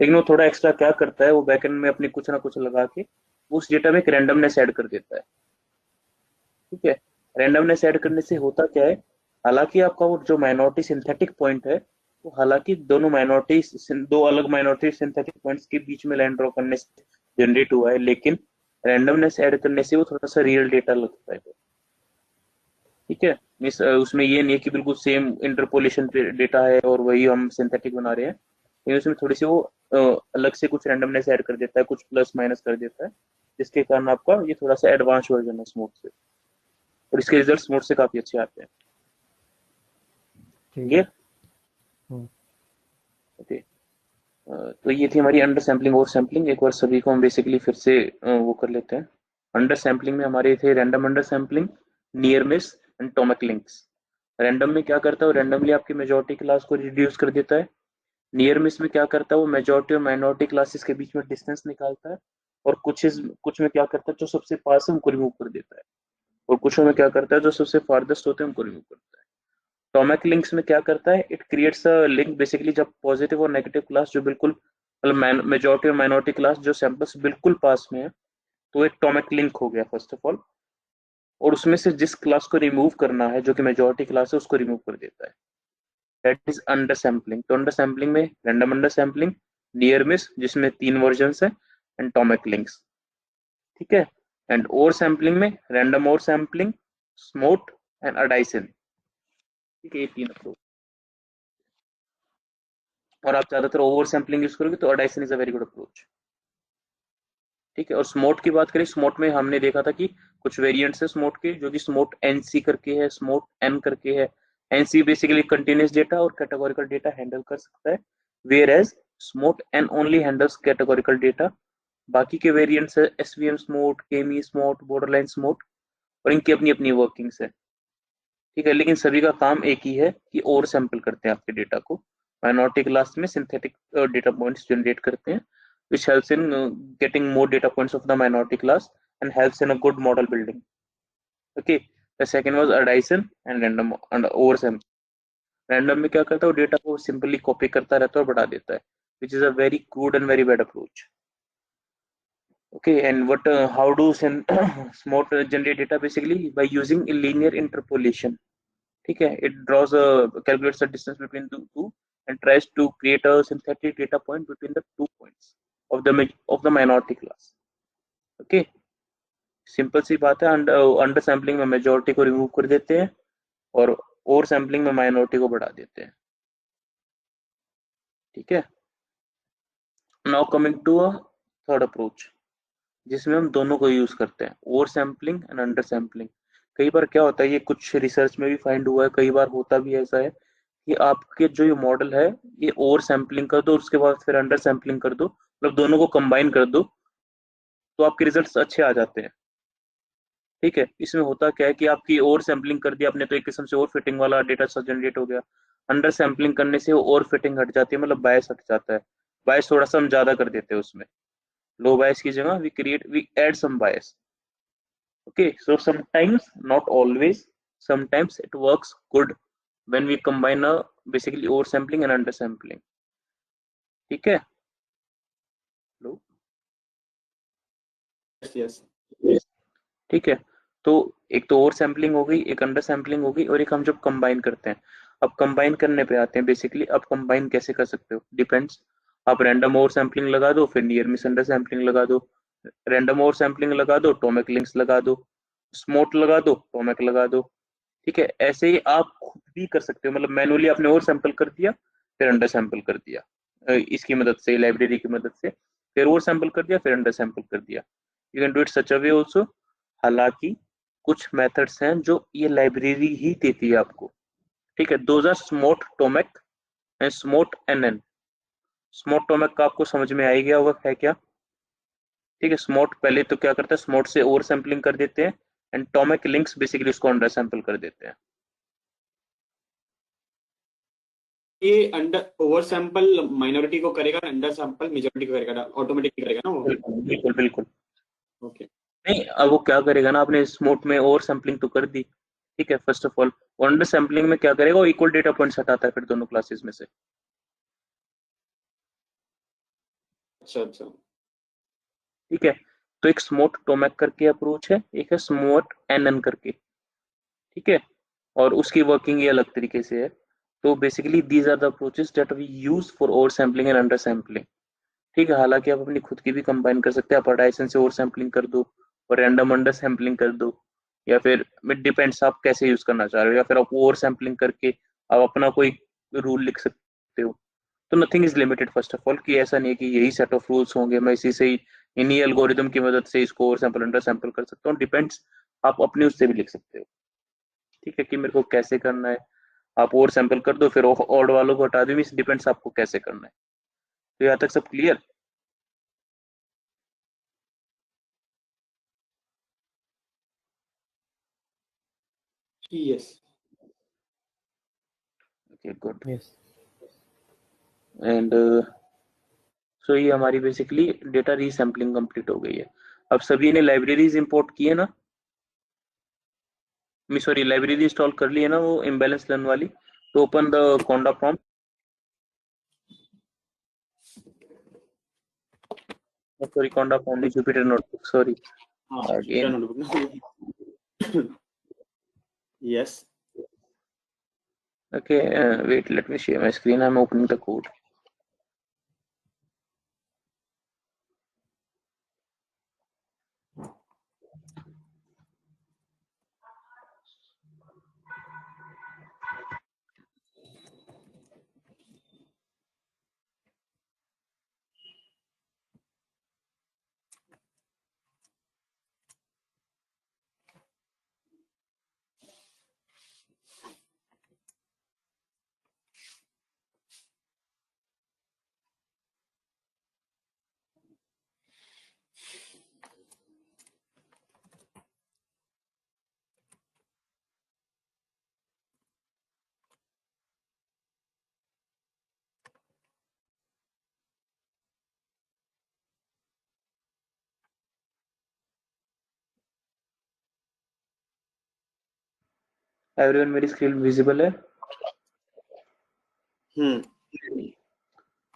लेकिन वो थोड़ा एक्स्ट्रा क्या करता है, वो बैकएंड में अपनी कुछ ना कुछ लगा के उस डेटा में एक रैंडमनेस ऐड कर देता है। ठीक है। रैंडमनेस ऐड करने से अच्छा होता क्या है, हालांकि आपका वो जो माइनॉरिटी सिंथेटिक पॉइंट है, वो हालांकि दोनों माइनॉरिटी, दो अलग माइनॉरिटी सिंथेटिक पॉइंट्स के बीच में लाइन ड्रॉ करने से जनरेट हुआ है, लेकिन रैंडमनेस ऐड करने से वो थोड़ा सा रियल डेटा लगता है। ठीक है। मिस उसमें ये नहीं है कि बिल्कुल सेम इंटरपोलेशन डेटा है और वही हम सिंथेटिक बना रहे हैं, लेकिन उसमें थोड़ी सी वो अलग से कुछ रैंडमनेस ऐड कर देता है, कुछ प्लस माइनस कर देता है, जिसके कारण आपका ये थोड़ा सा एडवांस वर्जन है स्मूथ से, और इसके रिजल्ट स्मूथ से काफी अच्छे आते हैं। ठीक ये है। हम्म, ओके। तो ये थी हमारी अंडर सैम्पलिंग, ओवर सैम्पलिंग। एक बार सभी को हम बेसिकली फिर से वो कर लेते हैं। अंडर सैम्पलिंग में हमारे थे random under sampling, near miss and Tomek links. Random में क्या करता है, वो रैंडमली आपकी मेजॉरिटी क्लास को रिड्यूस कर देता है। नियर मिस में क्या करता है, वो मेजॉरिटी और माइनॉरिटी क्लासेस के बीच में डिस्टेंस निकालता है। और कुछ में क्या करता है, जो सबसे पास है उनको रिमूव कर देता है। और कुछ में क्या करता है, जो सबसे फारदेस्ट होते हैं उनको रिमूव करता है। टॉमेक लिंक्स में क्या करता है, it creates a link basically, जब पॉजिटिव और नेगेटिव क्लास जो बिल्कुल मतलब मेजॉरिटी और माइनॉरिटी क्लास जो सैंपल्स बिल्कुल पास में है, तो एक टॉमेक लिंक हो गया फर्स्ट ऑफ ऑल। और उसमें से जिस क्लास को रिमूव करना है, जो कि मेजॉरिटी क्लास है, उसको रिमूव कर देता है। That is under sampling. तो अंडर सैम्पलिंग में random under sampling, near miss जिसमें 3 वर्जन है, एंड टॉमेक लिंक्स। ठीक है। एंड ओवर सैम्पलिंग में random over sampling, SMOTE and ADASYN. ठीक है, ये 3 अप्रोच। और आप ज्यादातर ओवर सैम्पलिंग यूज करोगे तो ADASYN is a very good approach. ठीक है। और स्मोट की बात करें, स्मोट में हमने देखा था कि कुछ वेरिएंट्स है स्मोट के, जो कि स्मोट एनसी करके है, स्मोट एन करके है। एनसी बेसिकली कंटिन्यूस डेटा और कैटेगोरिकल डेटा हैंडल कर सकता है, whereas SMOTE N only handles categorical data. बाकी के वेरिएंट्स है एसवीएम स्मोट, केमी स्मोट, बॉर्डरलाइन स्मोट, और इनकी अपनी अपनी वर्किंग्स है। ठीक है। लेकिन सभी का काम एक ही है कि ओवर सैंपल करते हैं आपके डेटा को, माइनॉरिटी क्लास में सिंथेटिक डेटा पॉइंट्स जनरेट करते हैं, which helps in getting more data points of the minority class and helps in a good model building. Okay. The second was addition and random and oversample. Random में क्या करता है, वो data को simply copy करता रहता है और बढ़ा देता है, which is a very crude and very bad approach. Okay. And what how do smart generate data? Basically by using a linear interpolation. ठीक है। It draws a calculates the distance between the two and tries to create a synthetic data point between the 2 points of the minority class. Okay. Simple सी बात है। Under sampling में majority को remove कर देते हैं और ओवर सैम्पलिंग में माइनॉरिटी को बढ़ा देते हैं। ठीक है। Now coming to a third approach, जिसमें हम दोनों को यूज करते हैं, over sampling and under sampling. कई बार क्या होता है, ये कुछ रिसर्च में भी फाइंड हुआ है, कई बार होता भी ऐसा है कि आपके जो ये मॉडल है, ये ओवर सैम्पलिंग कर दो, उसके बाद फिर अंडर सैम्पलिंग कर दो, मतलब दोनों को कंबाइन कर दो, तो आपके रिजल्ट्स अच्छे आ जाते हैं। ठीक है। इसमें होता क्या है कि आपकी ओवर सैम्पलिंग कर दिया आपने, तो एक किस्म से ओवर फिटिंग वाला डेटा जनरेट हो गया। अंडर सैम्पलिंग करने से ओवर फिटिंग हट जाती है, मतलब बायस हट जाता है। बायस थोड़ा सा हम ज्यादा कर देते हैं उसमें, लो बायस की जगह we add some bias. Okay. So sometimes, not always, sometimes it works good when we combine basically over sampling and under sampling. ठीक है। लो। yes. ठीक है। तो एक तो ओवर सैम्पलिंग हो गई, एक अंडर सैम्पलिंग हो गई, और एक हम जब कंबाइन करते हैं। अब कंबाइन करने पे आते हैं। बेसिकली अब कंबाइन कैसे कर सकते हो, डिपेंड्स। आप रैंडम ओवर सैम्पलिंग लगा दो, फिर नियर मिस अंडर सैम्पलिंग लगा दो, रैंडम ओवर सैम्पलिंग लगा दो, टोमिक लिंक्स लगा दो, स्मोट लगा दो, टोमिक लगा दो। ठीक है। ऐसे ही आप खुद भी कर सकते हो, मतलब मैनुअली आपने ओवर सैंपल कर दिया, फिर अंडर सैंपल कर दिया, इसकी मदद से, लाइब्रेरी की मदद से, फिर ओवर सैंपल कर दिया, फिर अंडर सैंपल कर दिया। You can do it such a way also. हालांकि कुछ मेथड्स हैं जो ये लाइब्रेरी ही देती है आपको, ठीक है। Those are SMOTE Tomek and SMOTE NN. SMOTE Tomek का आपको समझ में आ ही गया होगा है क्या, ठीक है। स्मोट पहले तो क्या करता है, स्मोट से ओवर सैम्पलिंग कर देते हैं, एंड टोमेक लिंक्स बेसिकली उसको अंडर सैंपल कर देते हैं। ये अंडर ओवर सैंपल माइनॉरिटी को करेगा, अंडर सैंपल मेजॉरिटी को करेगा, ऑटोमेटिकली करेगा ना वो? बिल्कुल बिल्कुल। ओके। नहीं, अब वो क्या करेगा ना, आपने स्मोट में ओवर सैम्पलिंग तो कर दी, ठीक है, first of all. Under sampling में क्या करेगा, वो इक्वल डेटा पॉइंट्स हटाता है फिर दोनों क्लासेस में से। अच्छा अच्छा। ठीक है, तो एक स्मोट टोमैक करके अप्रोच है, एक है स्मोट एनएन करके, ठीक है। और उसकी वर्किंग ये अलग तरीके से है। तो basically these are the approaches that we use for over sampling and under sampling, ठीक है। हालांकि आप अपनी खुद की भी कंबाइन कर सकते हैं, आप डायसन से ओवर सैम्पलिंग कर दो और रैंडम अंडर सैम्पलिंग कर दो, या फिर इट डिपेंड्स आप कैसे यूज करना चाह रहे हो, या फिर आप ओवर सैम्पलिंग करके आप अपना कोई रूल लिख सकते हो। तो nothing is limited first of all, कि ऐसा नहीं है कि यही सेट ऑफ रूल्स होंगे, मैं इसी से ही इन्हीं एल्गोरिदम की मदद से इसको ओवर सैंपल अंडर सैंपल कर सकता हूँ। डिपेंड्स, आप अपने उससे भी लिख सकते हो, ठीक है, कि मेरे को कैसे करना है। आप ओवर सैंपल कर दो, फिर ऑड वालों को हटा दो, डिपेंड्स आपको कैसे करना है। तो यहाँ तक सब clear? Yes. Okay good. Yes. And so ये हमारी बेसिकली डेटा रीसैम्पलिंग कंप्लीट हो गई है। अब सभी ने लाइब्रेरीज इंपोर्ट की है ना, सॉरी लाइब्रेरी इंस्टॉल कर ली है ना, वो इम्बैलेंस लर्न वाली। तो open the Konda prompt, sorry Konda prompt, Jupyter notebook, sorry हाँ, अगेन। नोटबुक ना। Yes. Okay, wait, let me share my screen. I'm opening the code. Everyone, मेरी स्क्रीन विजिबल है?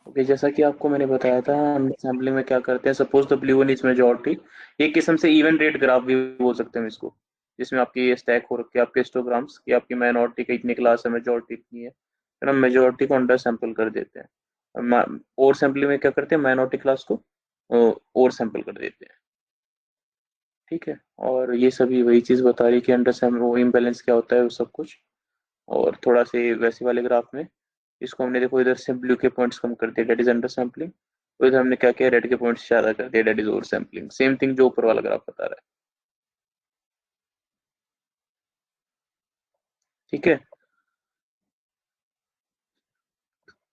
ओके, जैसा कि आपको मैंने बताया था, हम सैम्पलिंग में क्या करते हैं, suppose the blue one is majority. एक किस्म से इवन रेट ग्राफ भी बोल सकते हैं हम इसको, जिसमें आपकी ये स्टैक हो रखी है, आपके हिस्टोग्राम्स की, आपकी माइनॉरिटी का इतनी क्लास है, मेजॉरिटी इतनी है, फिर हम मेजॉरिटी को अंडर सैंपल कर देते हैं। और सैम्पलिंग में क्या करते हैं, माइनॉरिटी क्लास को और सैंपल कर देते हैं, ठीक है। और ये सभी वही चीज बता रही है कि अंडर सैम्पल वो इम्बैलेंस क्या होता है, वो सब कुछ। और थोड़ा से वैसे वाले ग्राफ में इसको हमने देखो इधर से ब्लू के पॉइंट्स कम कर दिए, डेट इज अंडर सैम्पलिंग। और इधर हमने क्या किया, रेड के पॉइंट्स ज्यादा कर दिए, that is over sampling. Same thing जो ऊपर वाला ग्राफ बता रहा है, ठीक है।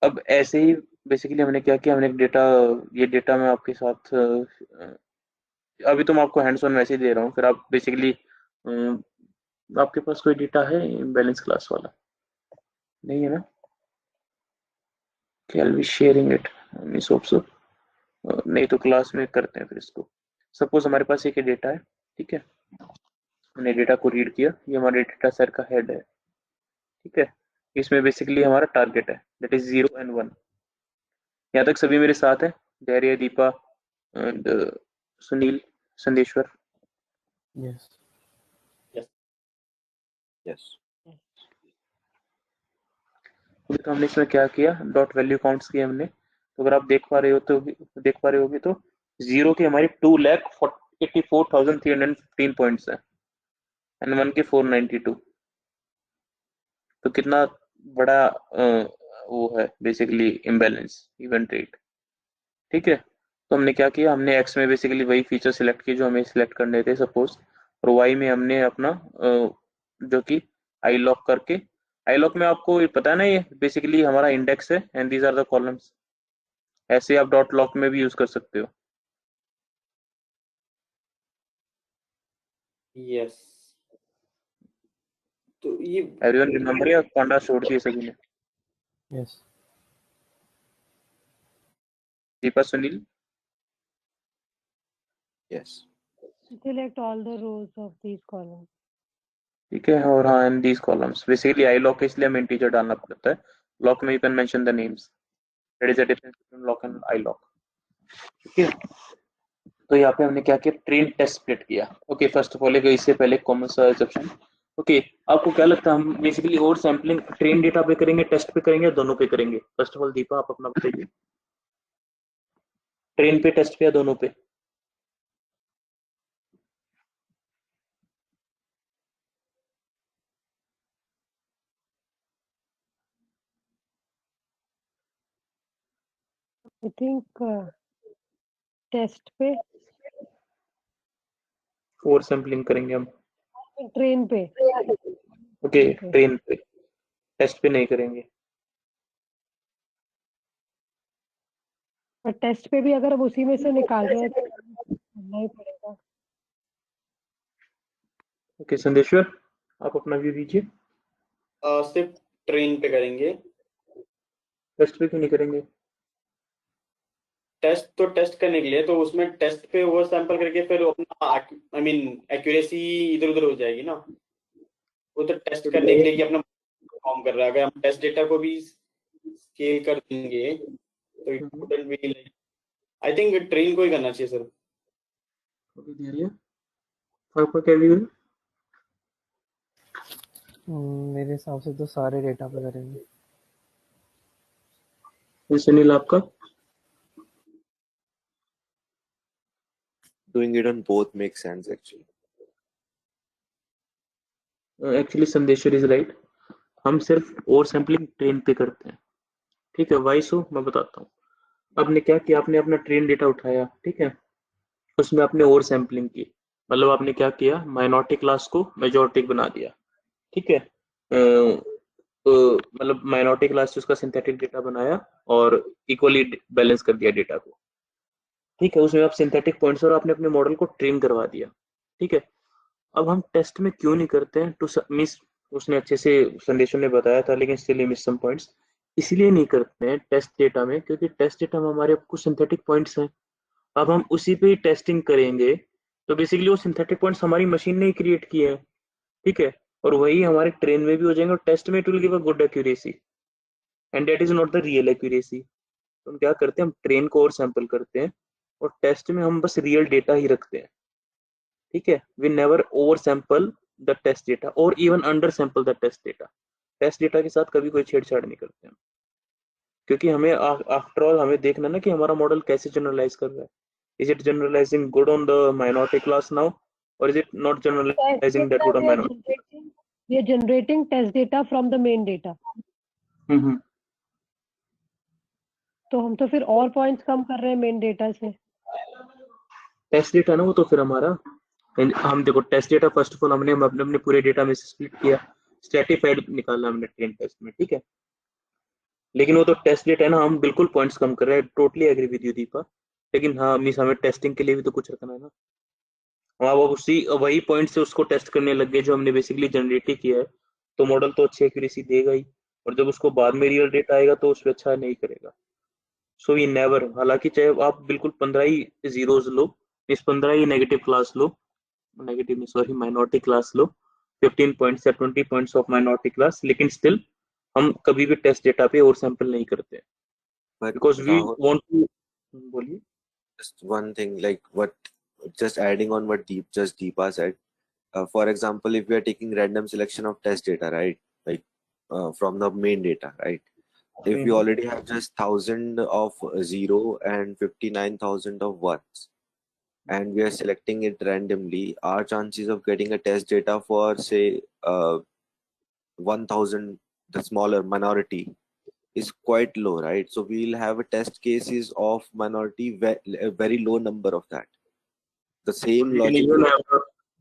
अब ऐसे ही बेसिकली हमने क्या किया, हमने एक डेटा, ये डेटा मैं आपके साथ अभी तो मैं आपको हैंड्स ऑन वैसे ही दे रहा हूँ, फिर आप बेसिकली आपके पास कोई डेटा है बैलेंस क्लास वाला? नहीं है ना? I'll be sharing it, miss hope so. नहीं तो क्लास में करते हैं फिर इसको। सपोज हमारे पास एक डेटा है, ठीक है, हमने डेटा को रीड किया, ये हमारे डेटा सेट का हेड है, ठीक है। इसमें बेसिकली हमारा टारगेट है, दैट इज 0 and 1। यहाँ तक सभी मेरे साथ है, Dhairya, Deepa and Sunil, Sandeshwar? Yes. Yes. तो हमने इसमें क्या किया, डॉट वैल्यू काउंट्स किए हमने। तो अगर आप देख पा रहे होगे तो जीरो की हमारी 2,84,315 पॉइंट्स है, एंड 1 के 492। तो कितना बड़ा वो है बेसिकली इम्बैलेंस इवेंट रेट, ठीक है। तो हमने क्या किया, हमने एक्स में बेसिकली वही फीचर सिलेक्ट किए जो हमें सिलेक्ट करने थे। सपोज और y में हमने अपना जो कि आई लॉक करके, आई लॉक में आपको ये पता है ना, ये बेसिकली हमारा इंडेक्स है and these are the columns. ऐसे आप डॉट लॉक में भी यूज कर सकते हो। यस, तो ये एवरीवन रिमेंबर, या पांडा छोड़ दिए सभी ने? Yes. Deepa, Sunil? Yes. Select all the rows of these columns. ठीक है, और हाँ and these columns, basically I lock है इसलिए हमें इंटीजर डालना पड़ता है। लॉक में you can mention the names, that is the difference between lock and I lock. ठीक है, तो यहाँ पे हमने क्या किया, ट्रेन टेस्ट स्प्लिट किया। ओके, फर्स्ट ऑफ ऑल इससे पहले कॉमन सा एक्सेप्शन। ओके, आपको क्या लगता है हम बेसिकली और सैम्पलिंग ट्रेन डेटा पे करेंगे, टेस्ट पे करेंगे, दोनों पे करेंगे? फर्स्ट ऑफ ऑल दीपा आप अपना बताइए, ट्रेन पे, टेस्ट पे, या दोनों पे? I think टेस्ट पे, और सैम्पलिंग करेंगे हम। ट्रेन पे। Okay, Okay. ट्रेन पे, टेस्ट पे नहीं करेंगे। पर टेस्ट पे भी अगर हम उसी में से निकाल रहे हैं तो करना ही पड़ेगा। ओके, संदेश्वर आप अपना व्यू दीजिए। सिर्फ ट्रेन पे करेंगे। टेस्ट पे क्यों नहीं करेंगे? टेस्ट तो टेस्ट करने के लिए, तो उसमें टेस्ट पे वो सैंपल करके फिर अपना आई मीन एक्यूरेसी इधर उधर हो जाएगी ना। वो तो टेस्ट करने के लिए कि अपना परफॉर्म कर रहा है। अगर हम टेस्ट डेटा को भी स्केल कर देंगे तो it wouldn't be like, I think train को ही करना चाहिए सर। ओके, धैर्य आपका क्या व्यू है? मेरे हिसाब से तो सारे डेटा पे करेंगे। सुनील आपका? Doing it on both makes sense actually. Actually Sandeshwar is right, हम सिर्फ और सैम्पलिंग ट्रेन पे करते हैं। ठीक है, वाई सो मैं बताता हूँ। आपने क्या किया, आपने अपना ट्रेन डेटा उठाया, ठीक है, उसमें आपने और सैम्पलिंग की, मतलब आपने क्या किया, माइनॉरिटी क्लास को मेजॉरिटी बना दिया। ठीक है, मतलब माइनॉरिटी क्लास से उसका सिंथेटिक डेटा बनाया और इक्वली बैलेंस कर दिया डेटा को। ठीक है, उसमें आप सिंथेटिक पॉइंट्स और आपने अपने मॉडल को ट्रेन करवा दिया। ठीक है, अब हम टेस्ट में क्यों नहीं करते हैं, टू मिस, उसने अच्छे से संदेशों ने बताया था लेकिन स्टिल मिस सम पॉइंट्स, इसलिए नहीं करते हैं टेस्ट डेटा में क्योंकि टेस्ट डेटा में हमारे कुछ सिंथेटिक पॉइंट्स हैं। अब हम उसी पे ही टेस्टिंग करेंगे तो बेसिकली वो सिंथेटिक पॉइंट्स हमारी मशीन ने ही क्रिएट किए हैं। ठीक है, और वही हमारे ट्रेन में भी हो जाएंगे और टेस्ट में it will give a good accuracy and that is not the real accuracy. तो हम क्या करते हैं, हम ट्रेन को और सैंपल करते हैं और टेस्ट में हम बस रियल डेटा ही रखते हैं। ठीक है, we never oversample the test data और even undersample the test data. Test data के साथ कभी कोई छेड़छाड़ नहीं करते हम, क्योंकि हमें आफ्टर ऑल हमें देखना ना कि हमारा मॉडल कैसे जनरलाइज कर रहा है। Is it generalising good on the minority class now और is it not generalising that good on minority? We are generating test data from the main data. तो हम तो फिर और पॉइंट्स कम कर रहे हैं मेन डेटा से। टेस्ट डेटा ना वो तो फिर हमारा, हम देखो test data first of all हमने अपने पूरे डेटा में से स्प्लिट किया, स्ट्रेटिफाइड निकाला हमने ट्रेन टेस्ट में। ठीक है, लेकिन वो तो टेस्ट डेटा है ना, हम बिल्कुल पॉइंट्स कम कर रहे हैं, totally agree with you Deepa. लेकिन हाँ मीस हमें टेस्टिंग के लिए भी तो कुछ रखना है ना। हम अब उसी वही पॉइंट से उसको टेस्ट करने लग गए जो हमने बेसिकली जनरेट ही किया है, तो मॉडल तो अच्छी एक्यूरेसी देगा ही, और जब उसको बाद में रियल डेटा आएगा तो उसमें अच्छा नहीं करेगा। सो ये नेवर, हालांकि चाहे आप बिल्कुल 15 ही जीरोस लो, इस 15 ही नेगेटिव क्लास लो, नेगेटिव में सॉरी माइनॉरिटी क्लास लो, 15 पॉइंट्स या 20 पॉइंट्स ऑफ माइनॉरिटी क्लास, लेकिन स्टिल हम कभी भी टेस्ट डेटा पे और सैंपल नहीं करते But because we Rahul, want to. बोलिए। just one thing, like what, just adding on what Deepa said. For example, if we are taking random selection of test data, right? Like from the main data, right? If we already have just 1,000 of 0 and 59,000 of ones, and we are selecting it randomly, our chances of getting a test data for say 1,000, the smaller minority, is quite low, right? So we'll have a test cases of minority, a very low number of that. The same logic.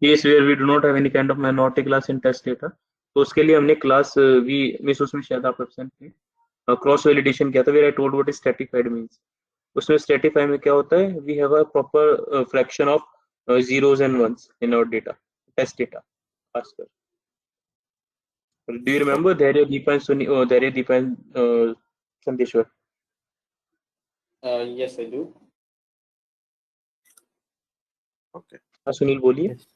Case where we do not have any kind of minority class in test data, तो उसके लिए हमने class we miss, उसमें शायद आप absent थे, cross validation किया था, where I told what is stratified means. उसमें स्ट्रेटिफाई में क्या होता है, we have a proper fraction of zeros and ones in our data, test data खासकर। Do you remember Okay. Dhairya Deepan Dhairya Deepan Sandeshwar? Yes, I do. Okay. हाँ सुनील बोलिए। Yes.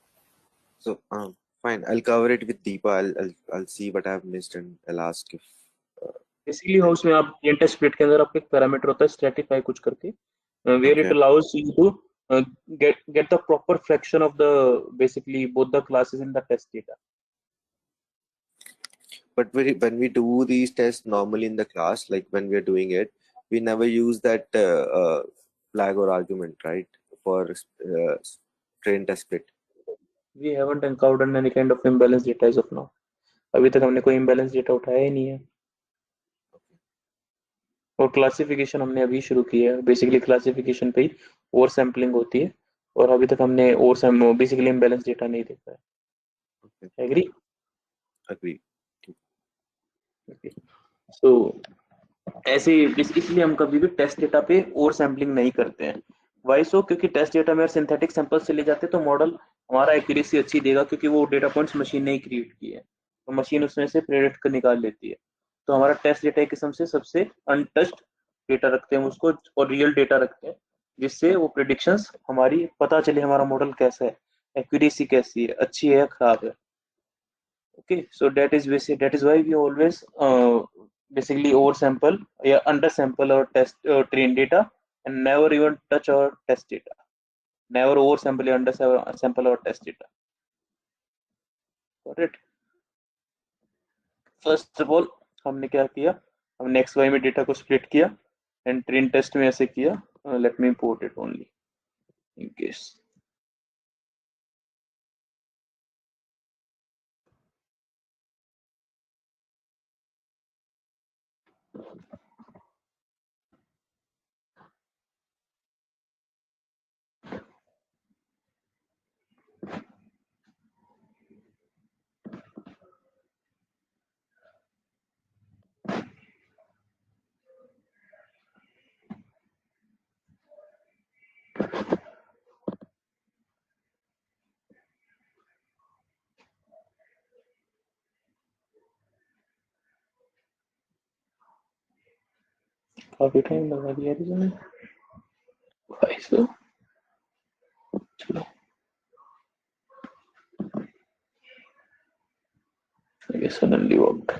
So fine. I'll cover it with Deepa. I'll see what I've missed and I'll ask if. Basically house में आप test split के अंदर आपका एक parameter होता है स्ट्रेटिफाई कुछ करके, where it Okay. Allows you to get the proper fraction of the basically both the classes in the test data. But when we do these tests normally in the class, like when we're doing it, we never use that flag or argument, right? For train test split. We haven't encountered any kind of imbalance data as of now. अभी तक हमने कोई imbalance data उठाया ही नहीं है, और classification हमने अभी शुरू किया है। बेसिकली क्लासिफिकेशन पे ही ओवर सैम्पलिंग होती है, और अभी तक हमने ओवर बेसिकली इम्बैलेंस डेटा नहीं देखा है। Okay. एग्री? Agree. सो ऐसे इसलिए हम कभी भी टेस्ट डेटा पे ओवर सैम्पलिंग नहीं करते हैं। Y so? क्योंकि टेस्ट डेटा में सिंथेटिक सैंपल से ले जाते हैं तो मॉडल हमारा एक्यूरेसी अच्छी देगा, क्योंकि वो डेटा पॉइंट्स मशीन ने ही क्रिएट किए हैं, तो मशीन उसमें से प्रेडिक्ट कर निकाल लेती है। तो हमारा टेस्ट डेटा एक किस्म से सबसे अनटच्ड डेटा रखते हैं उसको, और रियल डेटा रखते हैं, जिससे वो प्रिडिक्शंस हमारी पता चले हमारा मॉडल कैसा है, एक्यूरेसी कैसी है, अच्छी है या खराब है। Okay, so that is why we always basically oversample, yeah, undersample our test train data, and never even touch our test data. Never oversample or undersample our test data. Got it? First of all, हमने क्या किया, हमने XY में data को split किया, and train test में ऐसे किया। Let me import it only in case. काफी टाइम लगा दिया इसमें, भाई सो चलो ये सडनली वर्क।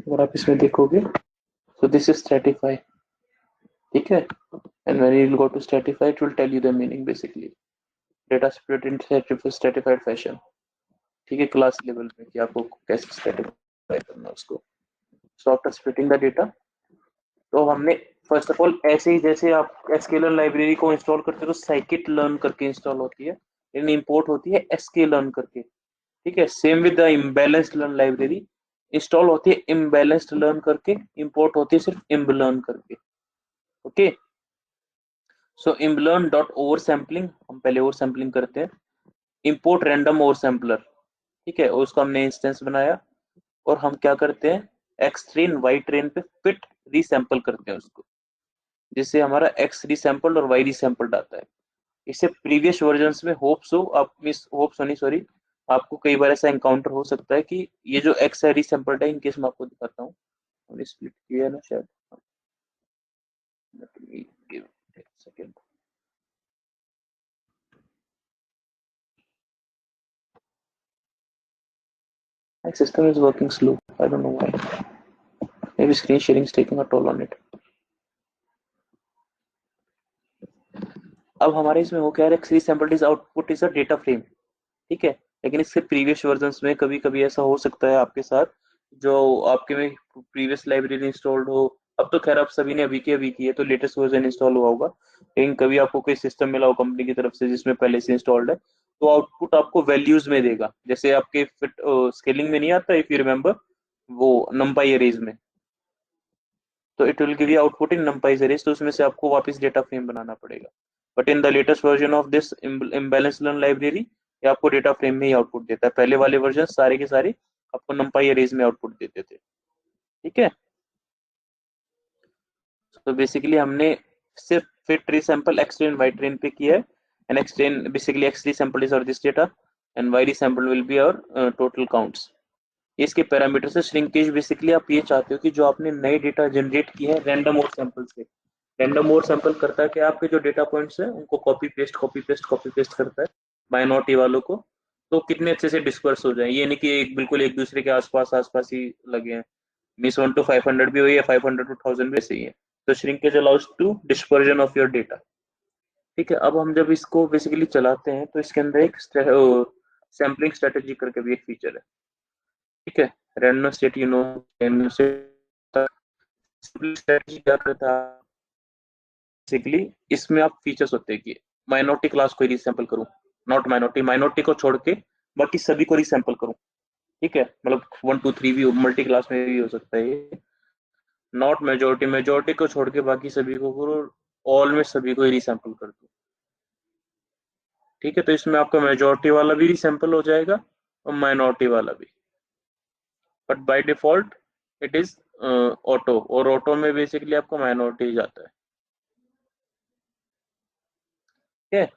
अगर आप इसमें देखोगे, so this is stratify, ठीक है, and when you will go to stratify it will tell you the meaning basically data split in stratified fashion, ठीक है, क्लास लेवल पे कि आपको कैसे स्ट्रेटिफाई करना है उसको। So after splitting the data, तो हमने फर्स्ट ऑफ ऑल ऐसे ही जैसे आप एसक्यूएल लाइब्रेरी को इंस्टॉल करते हो तो साइकिट लर्न करके इंस्टॉल होती है, लेकिन इंपोर्ट होती है एसके लर्न करके, ठीक है। Same with the imbalanced learn library, install होती है इम्बैलेंस्ड लर्न करके, इंपोर्ट होती है सिर्फ इम्बलर्न करके। ओके, सो इम्बलर्न डॉट ओवर सैम्पलिंग, हम पहले ओवर सैम्पलिंग करते हैं, इंपोर्ट रैंडम ओवर सैम्पलर, ठीक है, उसका हमने इंस्टेंस बनाया, और हम क्या करते हैं, एक्स ट्रेन वाई ट्रेन पे फिट रीसैंपल करते हैं उसको, जिससे हमारा एक्स रीसैंपल्ड और वाई रीसैंपल्ड आता है। इससे प्रीवियस वर्जन्स में होप्स नहीं सॉरी, आपको कई बार ऐसा एनकाउंटर हो सकता है कि ये जो एक्स है रीसैंपल्ड है। इन केस मैं आपको दिखाता हूँ, हमने स्प्लिट किया है ना शायद, let me give it a second. My system is working slow, I don't know why. Maybe screen sharing is taking a toll on it. अब हमारे इसमें हो क्या है, X resampled is output is a data frame, ठीक है, लेकिन इसके प्रीवियस वर्जन्स में कभी कभी ऐसा हो सकता है आपके साथ, जो आपके में प्रीवियस लाइब्रेरी इंस्टॉल्ड हो, अब तो खैर आप सभी ने अभी की है तो लेटेस्ट वर्जन इंस्टॉल हुआ होगा, लेकिन कभी आपको कोई सिस्टम मिला हो कंपनी की तरफ से जिसमें पहले से इंस्टॉल्ड है, तो आउटपुट आपको वैल्यूज में देगा, जैसे आपके फिट स्केलिंग में नहीं आता, इफ यू रिमेम्बर वो numpy arrays में, तो it will give you output in numpy arrays, तो उसमें से आपको वापस डेटा फ्रेम बनाना पड़ेगा। But in the latest version of this imbalance learn library ये आपको डेटा फ्रेम में ही आउटपुट देता है। पहले वाले वर्जन सारे के सारे आपको numpy arrays में आउटपुट देते थे। ठीक है, तो बेसिकली हमने सिर्फ fit resample X train Y train पे किया है, and X train basically X resample is और this data and Y resample will be और टोटल काउंट्स। इसके पैरामीटर से श्रिंकेज बेसिकली आप ये चाहते हो कि जो आपने नए डेटा जनरेट किए हैं रैंडम और सैंपल से, रैंडम और सैंपल करता है कि आपके जो डेटा पॉइंट्स है उनको कॉपी पेस्ट करता है माइनॉरिटी वालों को, तो कितने अच्छे से डिस्पर्स हो जाए। ये नहीं कि बिल्कुल एक दूसरे के आसपास ही लगे हैं, मीस 1 to 500 भी हुई है, 500 to 1000 भी सही है। तो shrinkage allows to dispersion of your data. ठीक है, अब हम जब इसको बेसिकली चलाते हैं तो इसके अंदर एक सैम्पलिंग स्ट्रेटेजी करके भी एक फीचर है। ठीक है, random state you know strategy क्या करता है बेसिकली, इसमें आप फीचर्स होते हैं कि माइनॉरिटी क्लास को रीसैंपल करूं, नॉट माइनॉरिटी को छोड़ के बाकी सभी को रीसैंपल करूं। ठीक है, मतलब 1 2 3 भी मल्टी क्लास में भी हो सकता है ये, नॉट मेजोरिटी को छोड़ के बाकी सभी को करो, ऑल में सभी को रीसैंपल कर दो। ठीक है, तो इसमें आपका मेजोरिटी वाला भी रीसैंपल हो जाएगा और माइनॉरिटी वाला भी, but by default it is auto, और ऑटो में बेसिकली आपको माइनॉरिटी जाता है। ठीक है,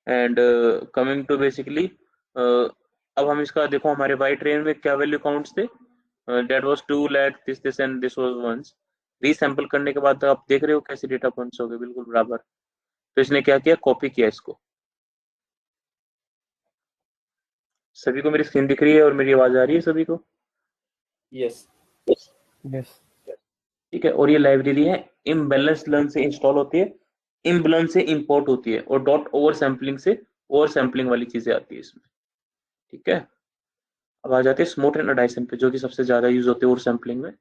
एंड कमिंग टू बेसिकली अब हम इसका देखो हमारे वाई ट्रेन में क्या वैल्यू काउंट्स थे, that was 2 lakh this and this was ones. Resample करने के बाद आप देख रहे हो कैसे डेटा पॉइंट्स हो गए बिल्कुल बराबर। तो इसने क्या किया, कॉपी किया इसको। सभी को मेरी स्क्रीन दिख रही है और मेरी आवाज आ रही है सभी को? Yes. यस। ठीक है, और ये लाइब्रेरी है इम्बैलेंस लर्न से इंस्टॉल होती है, इम्बलन से इंपोर्ट होती है, और डॉट ओवर सैम्पलिंग से ओवर सैम्पलिंग वाली चीजें आती है इसमें। ठीक है, अब आ जाते हैं स्मोट एंड अडाइसन पे, जो कि सबसे ज्यादा यूज होते हैं ओवर सैम्पलिंग में।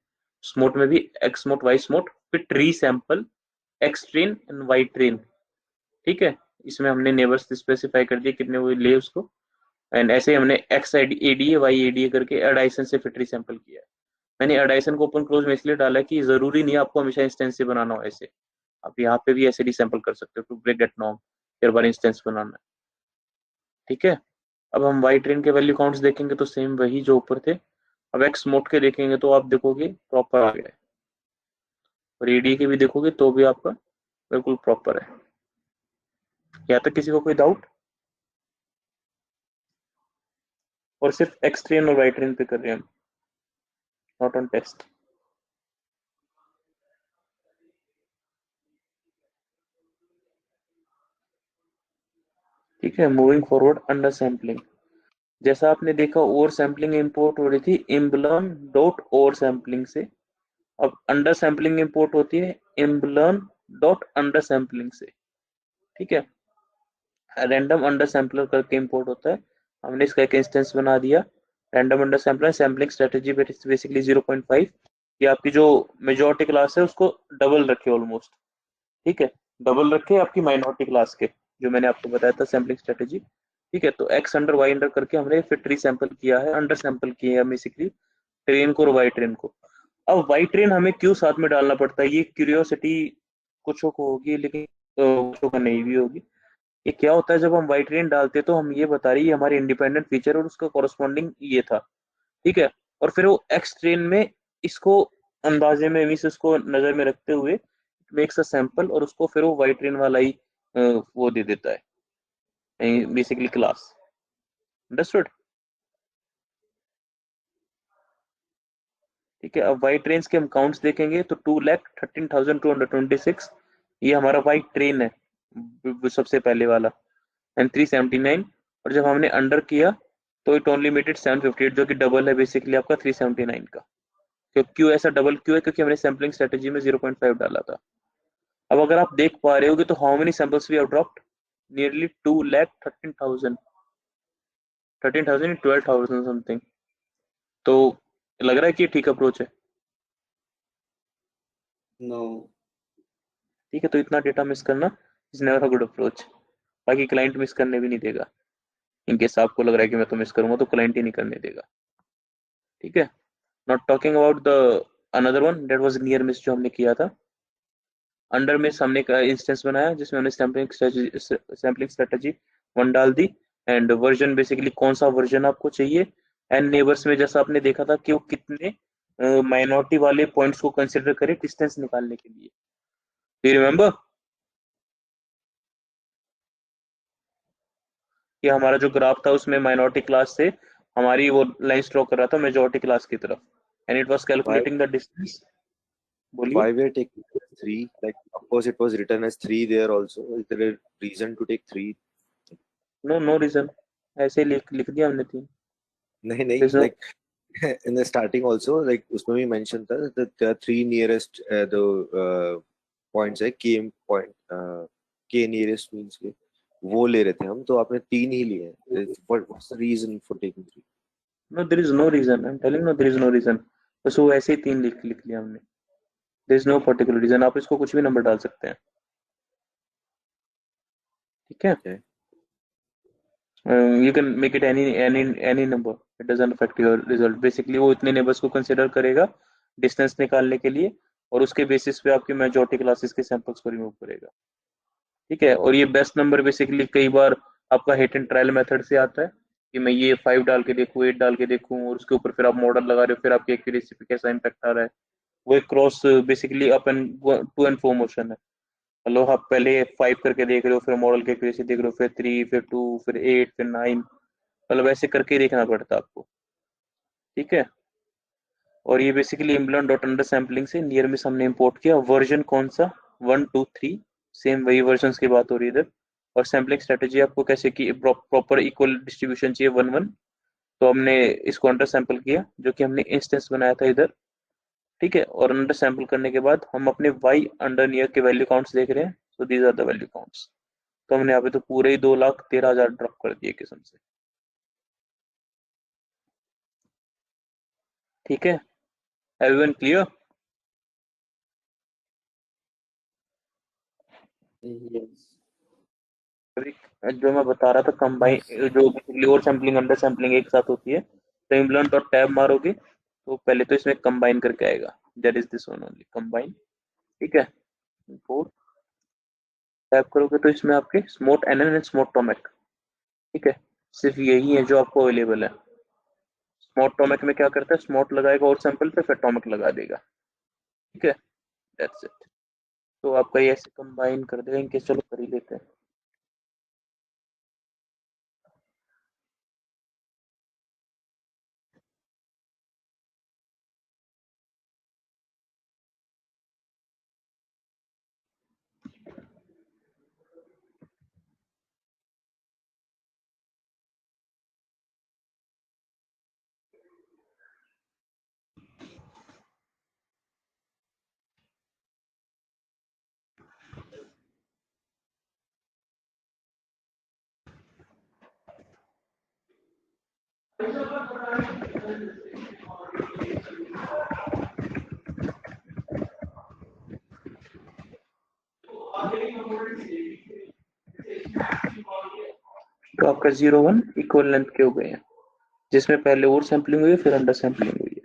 स्मोट में भी X SMOTE Y SMOTE fit resample X train and Y train. ठीक है, इसमें हमने नेबर्स स्पेसिफाई कर दिए कितने वो ले उसको, एंड ऐसे ही हमने एक्स एडीए वाई एडीए करके एडाइसन से फिट री सैंपल किया है। मैंने एडाइसन को ओपन क्लोज में इसलिए डाला कि जरूरी नहीं है आपको हमेशा इंस्टेंस से बनाना हो, ऐसे आप यहाँ पे भी ऐसे रीसैंपल कर सकते हो टू ब्रेक दैट नॉर्म, हर बार इंस्टेंस बनाना है। ठीक है, अब हम वाई ट्रेन के वैल्यू काउंट्स देखेंगे तो सेम वही जो ऊपर थे। अब एक्स मोड के देखेंगे तो आप देखोगे प्रॉपर आ गया है, और एडी के भी देखोगे तो भी आपका बिल्कुल प्रॉपर है। यहाँ तक किसी को कोई डाउट? और सिर्फ एक्स ट्रेन और वाई ट्रेन पे कर रहे हैं हम, नॉट ऑन टेस्ट। ठीक है, मूविंग फॉरवर्ड अंडर सैम्पलिंग, जैसा आपने देखा ओवर सैम्पलिंग इंपोर्ट हो रही थी इम्बलर्न डॉट ओवर सैम्पलिंग से, अब अंडर सैम्पलिंग इंपोर्ट होती है इम्बलर्न डॉट अंडर सैम्पलिंग से। ठीक है, रैंडम अंडर सैम्पलर करके इंपोर्ट होता है, हमने इसका एक इंस्टेंस बना दिया। Random under sampler sampling strategy basically 0.5, ये आपकी जो मेजॉरिटी क्लास है उसको डबल रखे ऑलमोस्ट। ठीक है, डबल रखे आपकी माइनॉरिटी क्लास के, जो मैंने आपको बताया था सैम्पलिंग स्ट्रेटेजी। ठीक है, तो एक्स अंडर वाई अंडर करके हमने फिर ट्री सैंपल किया है, अंडर सैंपल किए हैं बेसिकली ट्रेन को और वाई ट्रेन को। अब वाई ट्रेन हमें क्यों साथ में डालना पड़ता है, ये क्यूरियोसिटी कुछ को होगी लेकिन कुछ को नहीं भी होगी। ये क्या होता है, जब हम वाई ट्रेन डालते हैं तो हम ये बता रही है हमारी इंडिपेंडेंट फीचर और उसका कॉरस्पॉन्डिंग ये था। ठीक है, और फिर वो एक्स ट्रेन में इसको अंदाजे में मीन्स उसको नजर में रखते हुए मेक्स अ सैंपल, और उसको फिर वो वाई ट्रेन वाला ही वो दे देता है बेसिकली क्लास। अंडरस्टूड? ठीक है, अब वाई ट्रेन के हम काउंट्स देखेंगे तो 2,13,226 ये हमारा वाई ट्रेन है सबसे पहले वाला, एंड 379, और जब हमने अंडर किया तो इट ओनली मेड इट 758, जो कि डबल है बेसिकली आपका 379 का। क्यों ऐसा डबल क्यों है, क्योंकि हमने सैम्पलिंग स्ट्रेटेजी में 0.5 डाला था। अब अगर आप देख पा रहे होगे तो how many samples we have dropped, nearly 2,13,000, 13,000 12,000 something. तो लग रहा है कि ये ठीक अप्रोच है? No. ठीक है, तो इतना डेटा मिस करना is never a good approach, बाकी क्लाइंट मिस करने भी नहीं देगा। इनकेस आपको लग रहा है कि मैं तो मिस करूंगा तो क्लाइंट ही नहीं करने देगा, ठीक है। Not talking about the another one that was near miss जो हमने किया था। अंडर मिस हमने का इंस्टेंस बनाया जिसमें हमने सैम्पलिंग स्ट्रेटजी 1 डाल दी, एंड वर्जन बेसिकली कौन सा वर्जन आपको चाहिए, एंड नेबर्स में जैसा आपने देखा था कि वो कितने माइनॉरिटी वाले पॉइंट्स को कंसिडर करे डिस्टेंस निकालने के लिए। डू यू रिमेंबर कि हमारा जो ग्राफ था उसमें माइनॉरिटी क्लास से हमारी वो लाइन स्ट्रो कर रहा था मेजॉरिटी क्लास की तरफ, and it was Why calculating the distance. बोलिए। why we are taking 3? Like, of course, it was written as 3 there also. Is there a reason to take 3? No no reason, ऐसे ही लिख दिया हमने 3। नहीं नहीं, like in the starting also, like उसमें भी mention था that the 3 nearest the points है k point k nearest means के वो ले रहे थे हम, तो आपने 3 ही लिए हैं। What's the reason for taking 3? No there is no reason, I am telling no there is no reason, बस वो ऐसे ही 3 लिख लिया हमने। There is no particular reason, आप इसको कुछ भी नंबर डाल सकते हैं, ठीक है। Okay. You can make it any number, it doesn't affect your result. Basically वो इतने नेबर्स को कंसीडर करेगा डिस्टेंस निकालने के लिए, और उसके बेसिस पे आपकी मेजॉरिटी क्लासेस के सैंपल्स को रिमूव करेगा, ठीक है। और ये बेस्ट नंबर बेसिकली कई बार आपका हिट एंड ट्रायल मेथड से आता है कि मैं ये 5 डाल के देखूं, 8 डाल के देखूं, और उसके ऊपर फिर आप मॉडल लगा रहे हो, फिर आपकी एक्यूरेसी पे कैसा इम्पैक्ट आ रहा है। वो एक cross basically up and to and for motion है। मतलब आप पहले 5 करके देख रहे हो, फिर मॉडल की एक्यूरेसी देख रहे हो, फिर 3, फिर 2, फिर 8, फिर 9, मतलब ऐसे करके देखना पड़ता है आपको, ठीक है। और ये बेसिकली इम्बलन डॉट अंडर सैम्पलिंग से नियर में हमने इंपोर्ट किया वर्जन कौन सा 1 2 3, सेम वही वर्जन की बात हो रही है इधर। और सैम्पलिंग स्ट्रेटेजी आपको कैसे की प्रॉपर इक्वल डिस्ट्रीब्यूशन चाहिए 1 1, तो हमने इसको अंडर सैंपल किया जो कि हमने इंस्टेंस बनाया था इधर, ठीक है। और अंडर सैंपल करने के बाद हम अपने y अंडर नियर के वैल्यू काउंट्स देख रहे हैं, so these are the value counts. तो हमने यहाँ पे तो पूरे ही 2,13,000 ड्रॉप कर दिए किस्म से, ठीक है। Everyone clear? Yes. जो मैं बता रहा था कंबाइन, Yes. जो बेसिकली और सैम्पलिंग अंडर सैम्पलिंग एक साथ होती है, तो इम्बलन डॉट टैब मारोगे तो पहले तो इसमें कंबाइन करके आएगा, that is this one only combine, ठीक है। फोर टैब करोगे तो इसमें आपके SMOTE NN and SMOTE Tomek, ठीक है। सिर्फ यही है जो आपको अवेलेबल है। स्मॉट टोमेक में क्या करता है, स्मॉट लगाएगा और सैंपल पे फिर टोमेक लगा देगा, ठीक है। That's it. तो आपका ये ऐसे कंबाइन कर देगा इनके, चलो कर ही लेते हैं। तो आपका 0 1 इक्वल लेंथ के हो गए हैं, जिसमें पहले और सैंपलिंग हुई है फिर अंडर सैंपलिंग हुई है।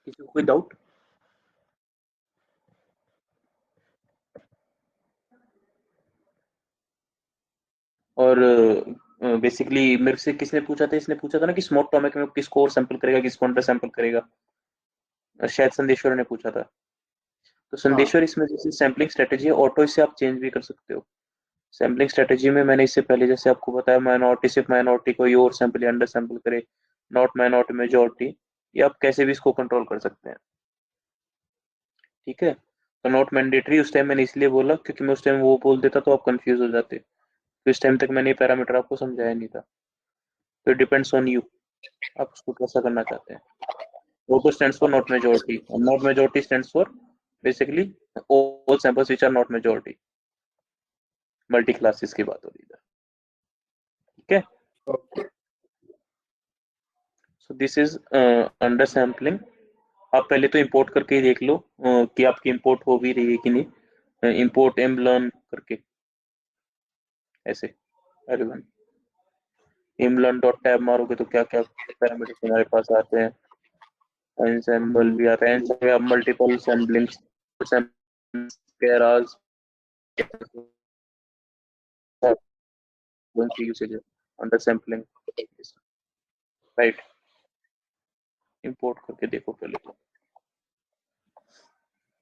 किसी को कोई डाउट? और बेसिकली मेरे से किसने पूछा था, इसने पूछा था ना कि स्मॉट टॉमिक में किसको और सैंपल करेगा, किसको अंडर सैंपल करेगा, शायद संदेश्वर ने पूछा था। तो संदेश्वर इसमें जैसे सैंपलिंग स्ट्रेटेजी है ऑटो, इससे आप चेंज भी कर सकते हो। सैम्पलिंग स्ट्रेटेजी में मैंने इससे पहले जैसे आपको बताया, माइनॉरिटी सिर्फ माइनॉरिटी को ही और सैंपल या अंडर सैंपल करे, नॉट माइनॉरिटी मेजॉरिटी, ये आप कैसे भी इसको कंट्रोल कर सकते हैं, ठीक है। तो नॉट मैंडेटरी उस टाइम मैंने इसलिए बोला क्योंकि मैं उस टाइम वो बोल देता तो आप कंफ्यूज हो जाते, तो इस टाइम तक मैंने ये पैरामीटर आपको समझाया नहीं था। तो डिपेंड्स ऑन यू, आप उसको कैसा करना चाहते हैं। Auto stands for not majority, और not majority stands for basically all samples which are not majority. Multi classes की बात हो रही है, ठीक है। So this is under sampling. आप पहले तो इंपोर्ट करके ही देख लो कि आपकी इंपोर्ट हो भी रही है कि नहीं। इंपोर्ट mlearn करके ऐसे एवरीवन mlearn डॉट टैब मारोगे तो क्या क्या पैरामीटर्स हमारे पास आते हैं। ensemble भी आता है, ensemble में आप मल्टीपल सैम्पलिंग्स पैरास की यूसेज है अंडर सैम्पलिंग राइट। इंपोर्ट करके देखो पहले तो,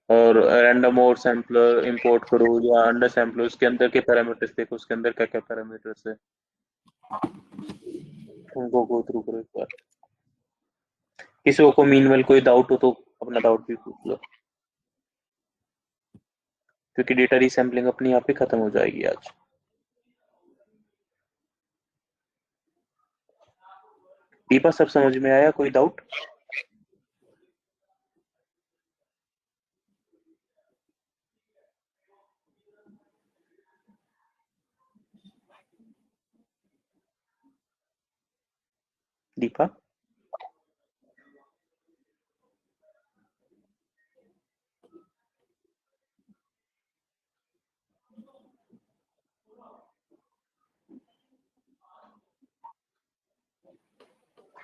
और रैंडम और सैम्पलर इंपोर्ट करो या अंडर सैम्पलर, उसके अंदर के पैरामीटर्स देखो, उसके अंदर क्या क्या पैरामीटर्स है उनको गो थ्रू करो एक बार। किसी को मीनवेल कोई डाउट हो तो अपना डाउट भी पूछ लो, क्योंकि डेटा रीसैम्पलिंग अपनी आप ही खत्म हो जाएगी आज। दीपा सब समझ में आया, कोई डाउट? दीपा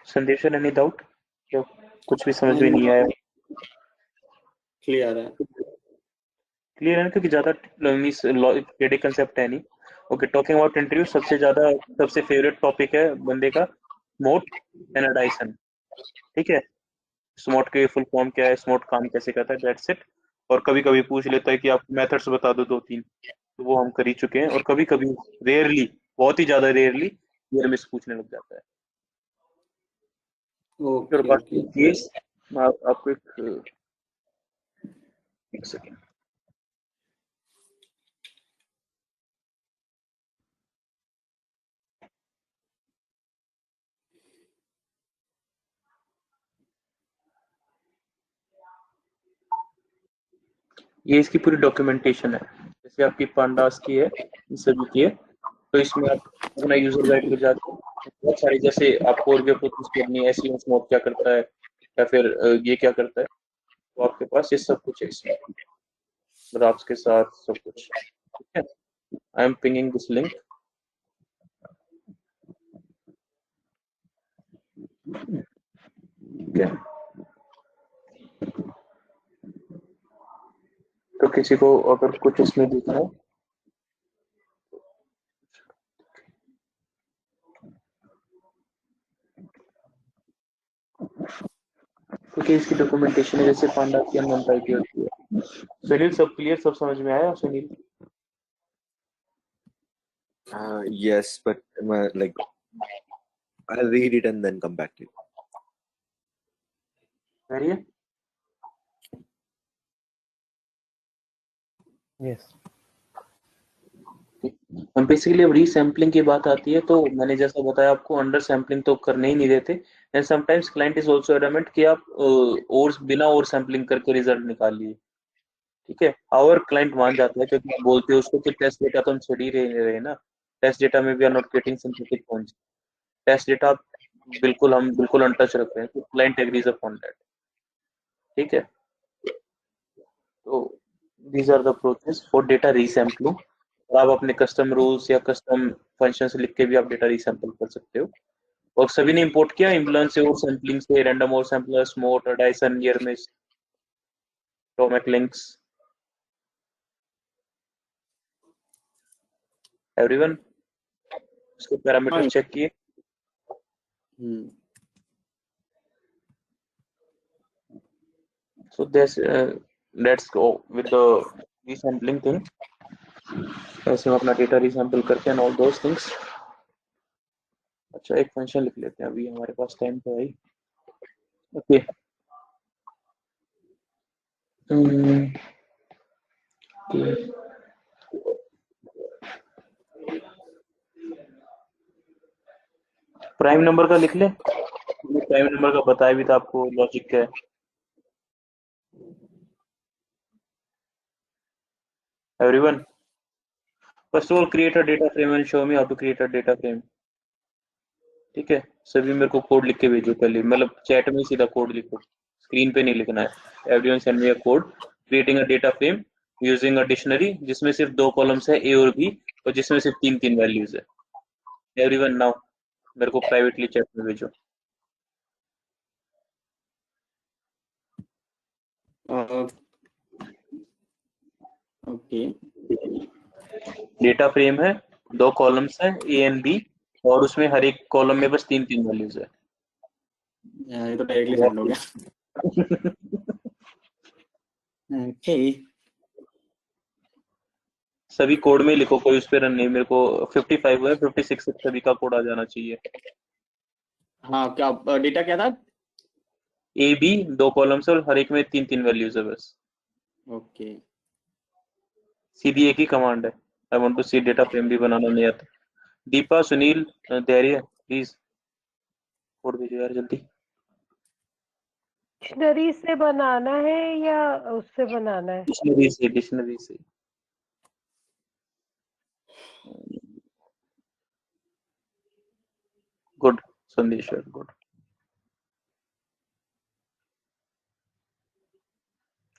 संदेश एनी डाउट? कुछ भी समझ में नहीं आया? क्लियर है। क्लियर है ना, क्योंकि ज्यादा पेडिक कंसेप्ट है नहीं। ओके, टॉकिंग अबाउट इंटरव्यू, सबसे फेवरेट टॉपिक है बंदे का स्मोट एंड एडाइसन। ठीक है, स्मोट के फुल फॉर्म क्या है, स्मोट काम कैसे करता है, दैट्स इट। और कभी कभी पूछ लेता है कि आप मेथड्स बता दो 2-3, तो वो हम कर ही चुके हैं। और कभी कभी रेयरली, बहुत ही ज्यादा रेयरली नियर मिस पूछने लग जाता है। और ओके बाकी ओके। केस आपको एक सेकेंड, ये इसकी पूरी डॉक्यूमेंटेशन है, जैसे आपकी पांडास की है, इन सभी की है। तो इसमें आप अपना यूजर गाइड में जाते हो, बहुत सारी, जैसे आपको और भी कोशिश करनी है, एसईओ स्मोक क्या करता है या फिर ये क्या करता है, तो आपके पास ये सब कुछ है इसमें, ग्राफ्स के साथ सब कुछ। ठीक है, I am pinging this link. ठीक है, तो किसी को अगर कुछ इसमें देखना है, क्योंकि इसकी डॉक्यूमेंटेशन है, जैसे पांडा की होती है। सुनील सब क्लियर, सब समझ में आया Sunil? Yes, but like I'll read it and then come back to you. है यस। हम बेसिकली अब रीसैम्पलिंग की बात आती है, तो मैंने जैसा बताया आपको, अंडर सैम्पलिंग तो करने ही नहीं देते। And sometimes client is also adamant कि आप और बिना और सैम्पलिंग करके रिजल्ट निकाल लिए। ठीक है, और क्लाइंट मान जाता है, क्योंकि आप बोलते हो उसको कि टेस्ट डेटा तो हम छोड़ ही रहे ना, टेस्ट डेटा में we are not getting synthetic points, test data हम बिल्कुल अनटच रख रहे हैं, तो क्लाइंट एग्रीज अपॉन दैट। ठीक है, तो these are the approaches for data resampling. और आप अपने कस्टम रूल्स या कस्टम फंक्शंस लिख के भी आप डेटा रीसैम्पल कर सकते हो। और सभी ने इंपोर्ट किया इम्प्लन से और सैम्पलिंग से, रैंडम और sampler, SMOTE, ADASYN, NearMiss, Tomek links, everyone उसके पैरामीटर चेक किए। So this let's go with the resampling thing. ऐसे हम अपना डेटा रीसैम्पल करके and all those things। अच्छा, एक फंक्शन लिख लेते हैं, अभी हमारे पास टाइम तो है। ओके, प्राइम नंबर का लिख ले, प्राइम नंबर का बताया भी था आपको लॉजिक क्या है। Everyone, first of all create a data frame and show me how to create a data frame. ठीक है, सभी मेरे को कोड लिख के भेजो पहले, मतलब चैट में सीधा कोड लिखो, स्क्रीन पे नहीं लिखना है। Everyone send me a code creating a data frame using a dictionary जिसमें सिर्फ 2 कॉलम्स है, ए और बी, और जिसमें सिर्फ 3 वैल्यूज है। एवरीवन नाउ मेरे को प्राइवेटली चैट में भेजो। ओके, डेटा फ्रेम है, 2 कॉलम्स है, ए एंड बी, और उसमें हर एक कॉलम में बस 3 वैल्यूज है। ये तो डायरेक्टली सेंड हो गया। ओके, सभी कोड में लिखो, कोई उस पे रन नहीं। मेरे को 55 है, 56 से सभी का कोड आ जाना चाहिए। हाँ, क्या डेटा क्या था? ए बी 2 कॉलम्स और हर एक में 3 वैल्यूज है बस। ओके, सीधी एक ही कमांड है। I want to see data frame भी बनाना नहीं आता। दीपा, सुनील, धैर्य, प्लीज कोड भेजो यार जल्दी। डिक्शनरी से बनाना है या उससे बनाना है? डिक्शनरी से। Good Sandeshwar, good.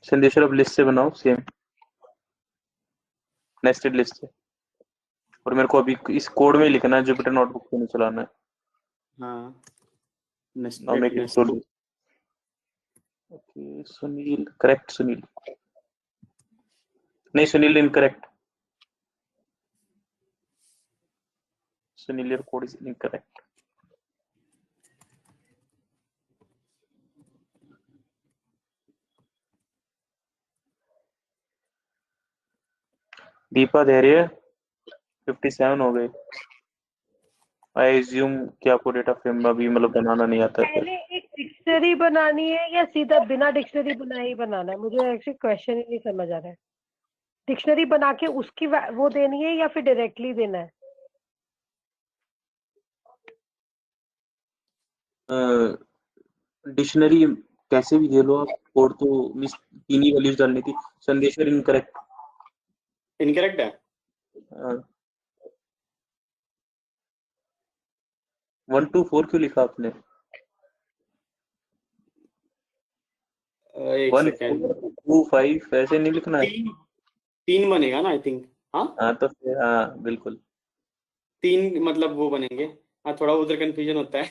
संदेश्वर अब लिस्ट से बनाओ, सेम नेस्टेड लिस्ट से। और मेरे को अभी इस कोड में लिखना है, जुपिटर नोटबुक पे नहीं चलाना है। हाँ, now make it nested. Okay, Sunil correct, Sunil नहीं, Sunil incorrect, Sunil your code is incorrect. Deepa, Dhairya 57 हो गए। आई एज्यूम कि आपको डेटा फ्रेम अभी मतलब बनाना नहीं आता है। पहले एक डिक्शनरी बनानी है या सीधा बिना डिक्शनरी बनाए ही बनाना है? मुझे एक्चुअली क्वेश्चन ही नहीं समझ आ रहा है। डिक्शनरी बना के उसकी वो देनी है या फिर डायरेक्टली देना है? डिक्शनरी कैसे भी दे लो आप, कोड तो मिस 3 ही वैल्यूज डालनी थी। संदेश्वर इनकरेक्ट। इनकरेक्ट है। 1 2 4 क्यों लिखा आपने? एक 1 सेकेंड, 4 2 5 ऐसे नहीं लिखना है। तीन बनेगा ना आई थिंक। हाँ, हाँ तो फिर हाँ बिल्कुल। 3 मतलब वो बनेंगे। हाँ, थोड़ा उधर कंफ्यूजन होता है।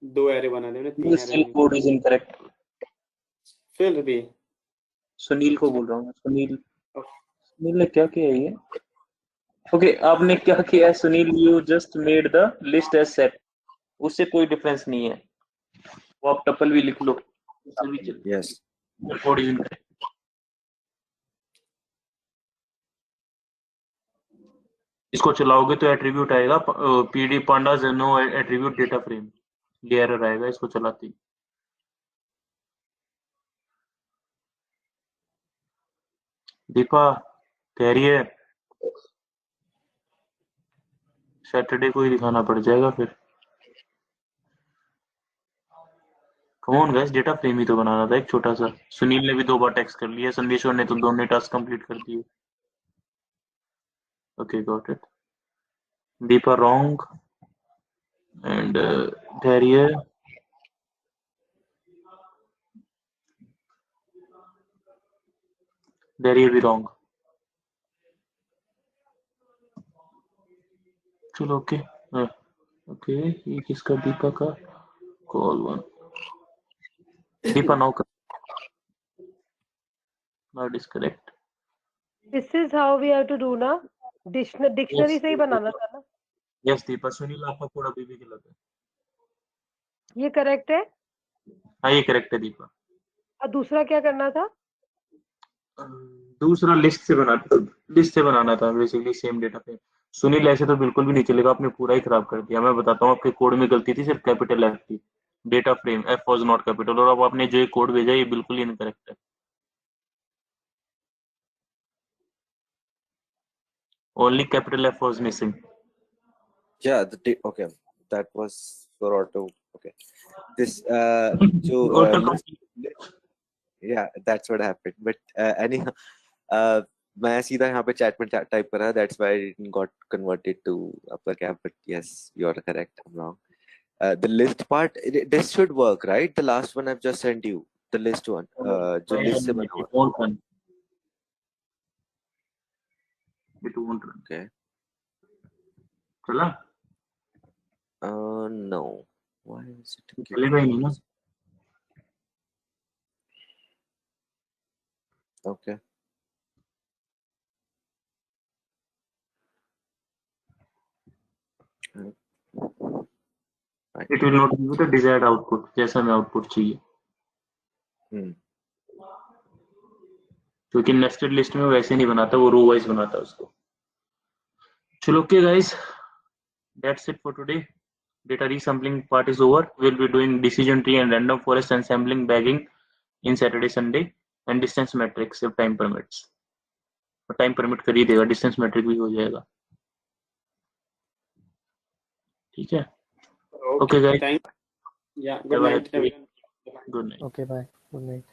2 एरे बना दे, 3 एरे स्टिल नहीं। Code is incorrect. फिर भी सुनील को बोल रहा हूँ, सुनील ने क्या किया है ये? ओके, आपने क्या किया है Sunil? You just made the list as set, उससे कोई डिफरेंस नहीं है। वो आप टपल भी लिख लो, उससे भी चल। Yes. Code is incorrect. इसको चलाओगे तो एट्रीब्यूट आएगा पीडी पांडा जेनो एट्रीब्यूट डेटा फ्रेम, ये एरर आएगा इसको चलाते ही। दीपा, धैर्य, सैटरडे को ही दिखाना पड़ जाएगा फिर। Come on guys, data frame ही तो बनाना था एक छोटा सा। सुनील ने भी 2 बार टेक्स्ट कर लिया, संदेश्वर ने तो दोनों टास्क कंप्लीट कर दिए। Okay got it. Deepa wrong and धैर्य भी रॉन्ग। चलो ओके। ओके, ये किसका? दीपा का। Call 1। Deepa now is correct. This is how we have to do ना। डिक्शनरी से ही बनाना था ना? यस दीपा, सुनील आपका कोड अभी भी गलत है। ये करेक्ट है। हाँ ये करेक्ट है दीपा। और दूसरा क्या करना था? दूसरा लिस्ट से बनाना था basically same data frame. Sunil ऐसे तो बिल्कुल भी नहीं चलेगा, आपने पूरा ही खराब कर दिया। मैं बताता हूँ, आपके कोड में गलती थी सिर्फ कैपिटल एफ की। Data frame F was not capital, और अब आपने जो कोड भेजा ये बिल्कुल ही इनकरेक्ट है। Only capital F was missing. Yeah. Okay. That was for auto. Okay. This auto list. Yeah, that's what happened. But anyhow, मैं सीधा यहाँ पे chat में type करा. That's why it got converted to upper cap. But yes, you're correct. I'm wrong. The list part, this should work, right? The last one I've just sent you. the list one, जो list से बना हुआ It won't run. It won't run. Okay. चला? No. Why is it giving चलेगा ही नहीं ना? Okay. Right. It will not give you the desired output जैसा हमें output चाहिए. क्योंकि नेस्टेड लिस्ट में वो वैसे नहीं बनाता, वो रो वाइज बनाता है उसको. चलो okay guys, that's it for today. Data resampling part is over. We'll be doing decision tree and random forest and sampling bagging in Saturday, Sunday, and distance metrics if time permits. और time permit कर ही देगा, distance matric भी हो जाएगा. ठीक है. Okay guys, Thank. Yeah. Good night, everyone. Good night. Okay, bye. Good night.